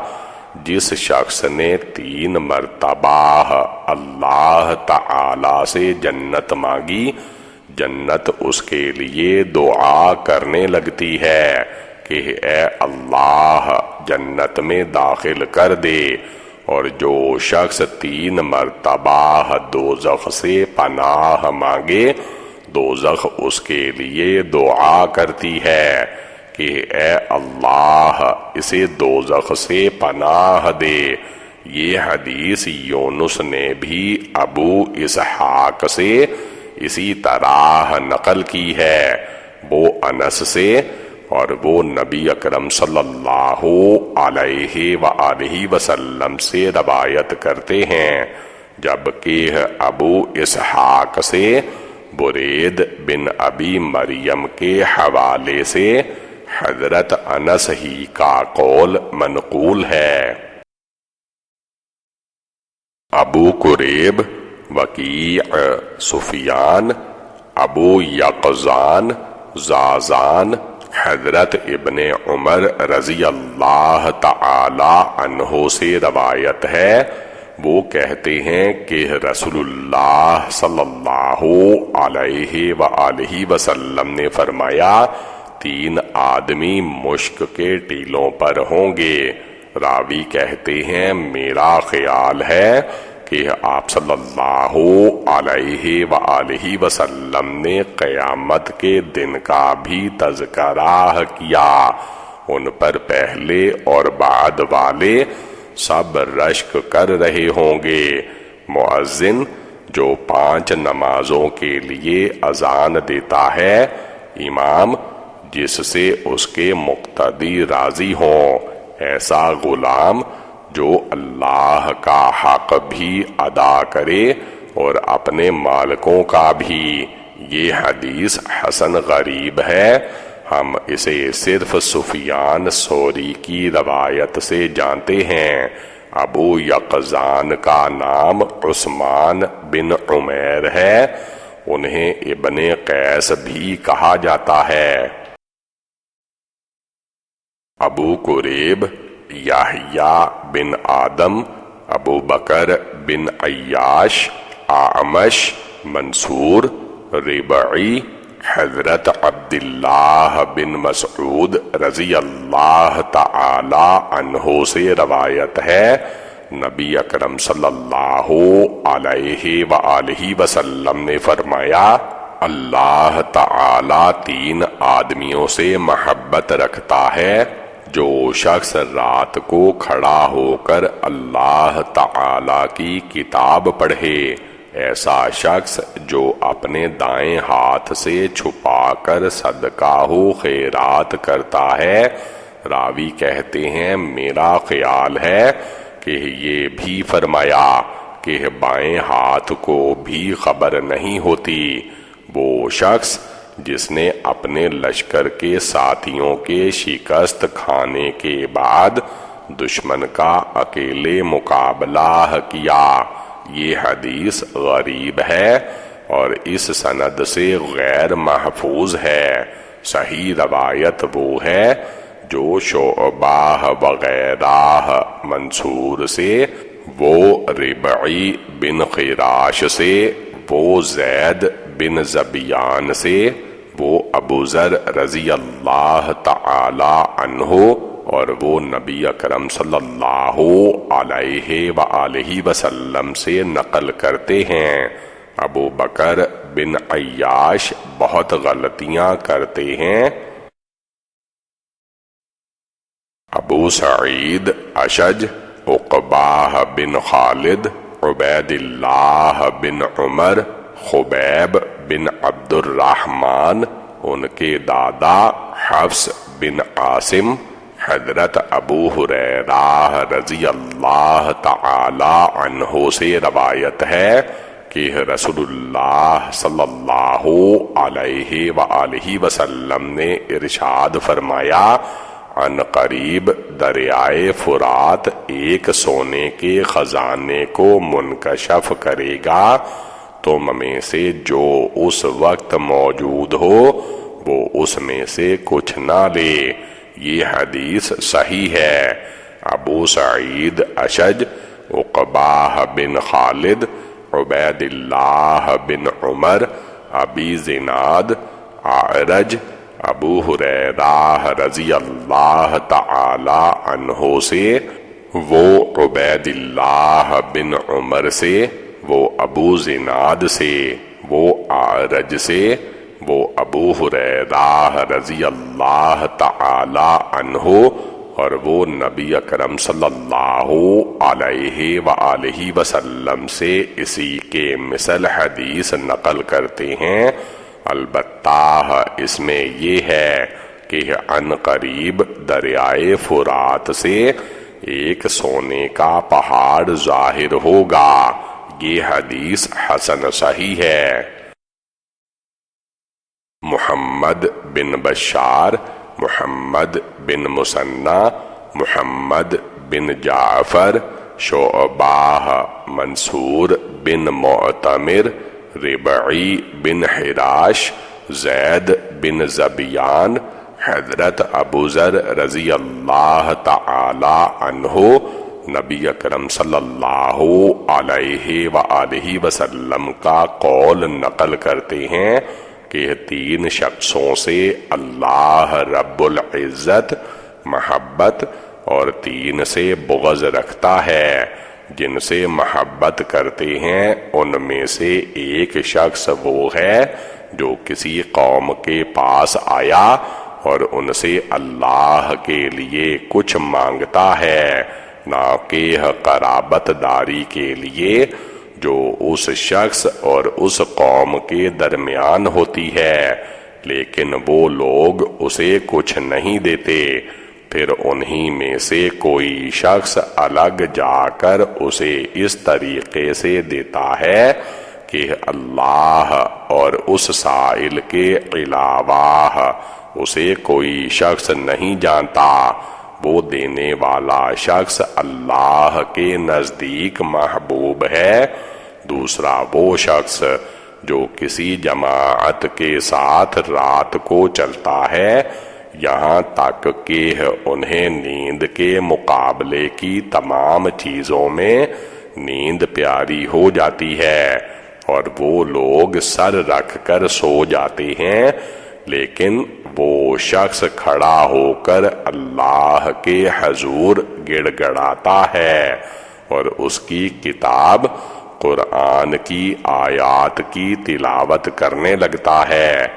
جس شخص نے 3 مرتبہ اللہ تعالی سے جنت مانگی، جنت اس کے لیے دعا کرنے لگتی ہے کہ اے اللہ جنت میں داخل کر دے، اور جو شخص 3 مرتبہ دوزخ سے پناہ مانگے، دوزخ اس کے لیے دعا کرتی ہے کہ اے اللہ اسے دوزخ سے پناہ دے۔ یہ حدیث یونس نے بھی ابو اسحاق سے اسی طرح نقل کی ہے، وہ انس سے، اور وہ نبی اکرم صلی اللہ علیہ وآلہ وسلم سے روایت کرتے ہیں، جبکہ ابو اسحاق سے برید بن ابی مریم کے حوالے سے حضرت انس ہی کا قول منقول ہے۔ ابو قریب، وکیع، سفیان، ابو یقظان، زازان، حضرت ابن عمر رضی اللہ تعالی عنہ سے روایت ہے، وہ کہتے ہیں کہ رسول اللہ صلی اللہ علیہ وآلہ وسلم نے فرمایا، 3 آدمی مشک کے ٹیلوں پر ہوں گے۔ راوی کہتے ہیں میرا خیال ہے کہ آپ صلی اللہ علیہ وآلہ وسلم نے قیامت کے دن کا بھی تذکرہ کیا، ان پر پہلے اور بعد والے سب رشک کر رہے ہوں گے۔ مؤذن جو 5 نمازوں کے لیے اذان دیتا ہے، امام جس سے اس کے مقتدی راضی ہوں، ایسا غلام جو اللہ کا حق بھی ادا کرے اور اپنے مالکوں کا بھی۔ یہ حدیث حسن غریب ہے۔ ہم اسے صرف سفیان ثوری کی روایت سے جانتے ہیں۔ ابو یقظان کا نام عثمان بن عمیر ہے، انہیں ابن قیس بھی کہا جاتا ہے۔ ابو قریب، یحییٰ بن آدم، ابو بکر بن عیاش، اعمش، منصور، ربعی، حضرت عبداللہ بن مسعود رضی اللہ تعالی عنہ سے روایت ہے، نبی اکرم صلی اللہ علیہ وآلہ وسلم نے فرمایا، اللہ تعالی 3 آدمیوں سے محبت رکھتا ہے، جو شخص رات کو کھڑا ہو کر اللہ تعالی کی کتاب پڑھے، ایسا شخص جو اپنے دائیں ہاتھ سے چھپا کر صدقہ و خیرات کرتا ہے۔ راوی کہتے ہیں میرا خیال ہے کہ یہ بھی فرمایا کہ بائیں ہاتھ کو بھی خبر نہیں ہوتی۔ وہ شخص جس نے اپنے لشکر کے ساتھیوں کے شکست کھانے کے بعد دشمن کا اکیلے مقابلہ کیا، یہ حدیث غریب ہے اور اس سند سے غیر محفوظ ہے۔ صحیح روایت وہ ہے جو شعبہ وغیرہ منصور سے، وہ ربعی بن خراش سے، وہ زید بن زبیان سے، وہ ابو ذر رضی اللہ تعالی عنہ، اور وہ نبی اکرم صلی اللہ علیہ وآلہ وسلم سے نقل کرتے ہیں۔ ابو بکر بن عیاش بہت غلطیاں کرتے ہیں۔ ابو سعید اشج، عقبہ بن خالد، عبید اللہ بن عمر، خبیب بن عبد الرحمن، ان کے دادا حفص بن عاصم، حضرت ابو ہریرہ رضی اللہ تعالی عنہ سے روایت ہے کہ رسول اللہ صلی اللہ علیہ وآلہ وسلم نے ارشاد فرمایا، عن قریب دریائے فرات ایک سونے کے خزانے کو منکشف کرے گا، تم میں سے جو اس وقت موجود ہو وہ اس میں سے کچھ نہ لے۔ یہ حدیث صحیح ہے۔ ابو سعید اشج، عقبہ بن خالد، عبید اللہ بن عمر، ابی زناد، اعرج، ابو ہریرہ رضی اللہ تعالی عنہ سے، وہ عبید اللہ بن عمر سے، وہ ابو زناد سے، وہ اعرج سے، وہ ابو ہریرہ رضی اللہ تعالی عنہ، اور وہ نبی اکرم صلی اللہ علیہ وآلہ وسلم سے اسی کے مثل حدیث نقل کرتے ہیں۔ البتہ اس میں یہ ہے کہ عن قریب دریائے فرات سے ایک سونے کا پہاڑ ظاہر ہوگا۔ یہ حدیث حسن صحیح ہے۔ محمد بن بشار، محمد بن مثنی، محمد بن جعفر، شعبہ منصور بن معتمر، ربعی بن حراش، زید بن زبیان، حضرت ابو ذر رضی اللہ تعالی عنہ نبی اکرم صلی اللہ علیہ وآلہ وسلم کا قول نقل کرتے ہیں کہ 3 شخصوں سے اللہ رب العزت محبت اور 3 سے بغض رکھتا ہے۔ جن سے محبت کرتے ہیں ان میں سے ایک شخص وہ ہے جو کسی قوم کے پاس آیا اور ان سے اللہ کے لیے کچھ مانگتا ہے، نہ کہ قرابت داری کے لیے جو اس شخص اور اس قوم کے درمیان ہوتی ہے، لیکن وہ لوگ اسے کچھ نہیں دیتے۔ پھر انہی میں سے کوئی شخص الگ جا کر اسے اس طریقے سے دیتا ہے کہ اللہ اور اس سائل کے علاوہ اسے کوئی شخص نہیں جانتا۔ وہ دینے والا شخص اللہ کے نزدیک محبوب ہے۔ دوسرا وہ شخص جو کسی جماعت کے ساتھ رات کو چلتا ہے یہاں تک کہ انہیں نیند کے مقابلے کی تمام چیزوں میں نیند پیاری ہو جاتی ہے اور وہ لوگ سر رکھ کر سو جاتے ہیں، لیکن وہ شخص کھڑا ہو کر اللہ کے حضور گڑ گڑاتا ہے اور اس کی کتاب قرآن کی آیات کی تلاوت کرنے لگتا ہے۔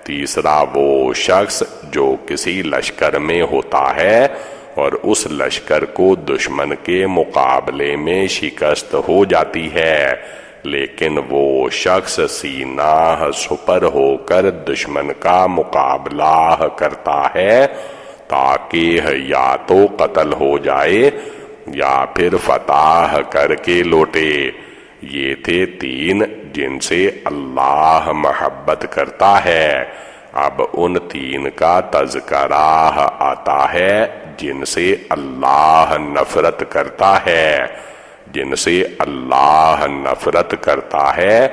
تیسرا وہ شخص جو کسی لشکر میں ہوتا ہے اور اس لشکر کو دشمن کے مقابلے میں شکست ہو جاتی ہے، لیکن وہ شخص سینہ سپر ہو کر دشمن کا مقابلہ کرتا ہے تاکہ یا تو قتل ہو جائے یا پھر فتح کر کے لوٹے۔ یہ تھے 3 جن سے اللہ محبت کرتا ہے۔ اب ان 3 کا تذکرہ آتا ہے جن سے اللہ نفرت کرتا ہے۔ جن سے اللہ نفرت کرتا ہے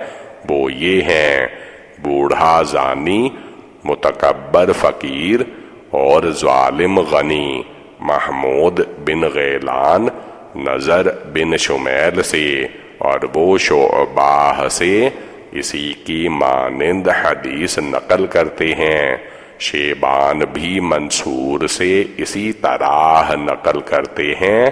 وہ یہ ہیں بوڑھا زانی، متکبر فقیر اور ظالم غنی، محمود بن غیلان نظر بن شمیل سے اور وہ شعبہ سے اسی کی مانند حدیث نقل کرتے ہیں۔ شیبان بھی منصور سے اسی طرح نقل کرتے ہیں۔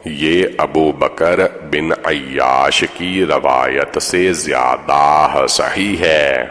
یہ ابو بکر بن عیاش کی روایت سے زیادہ صحیح ہے۔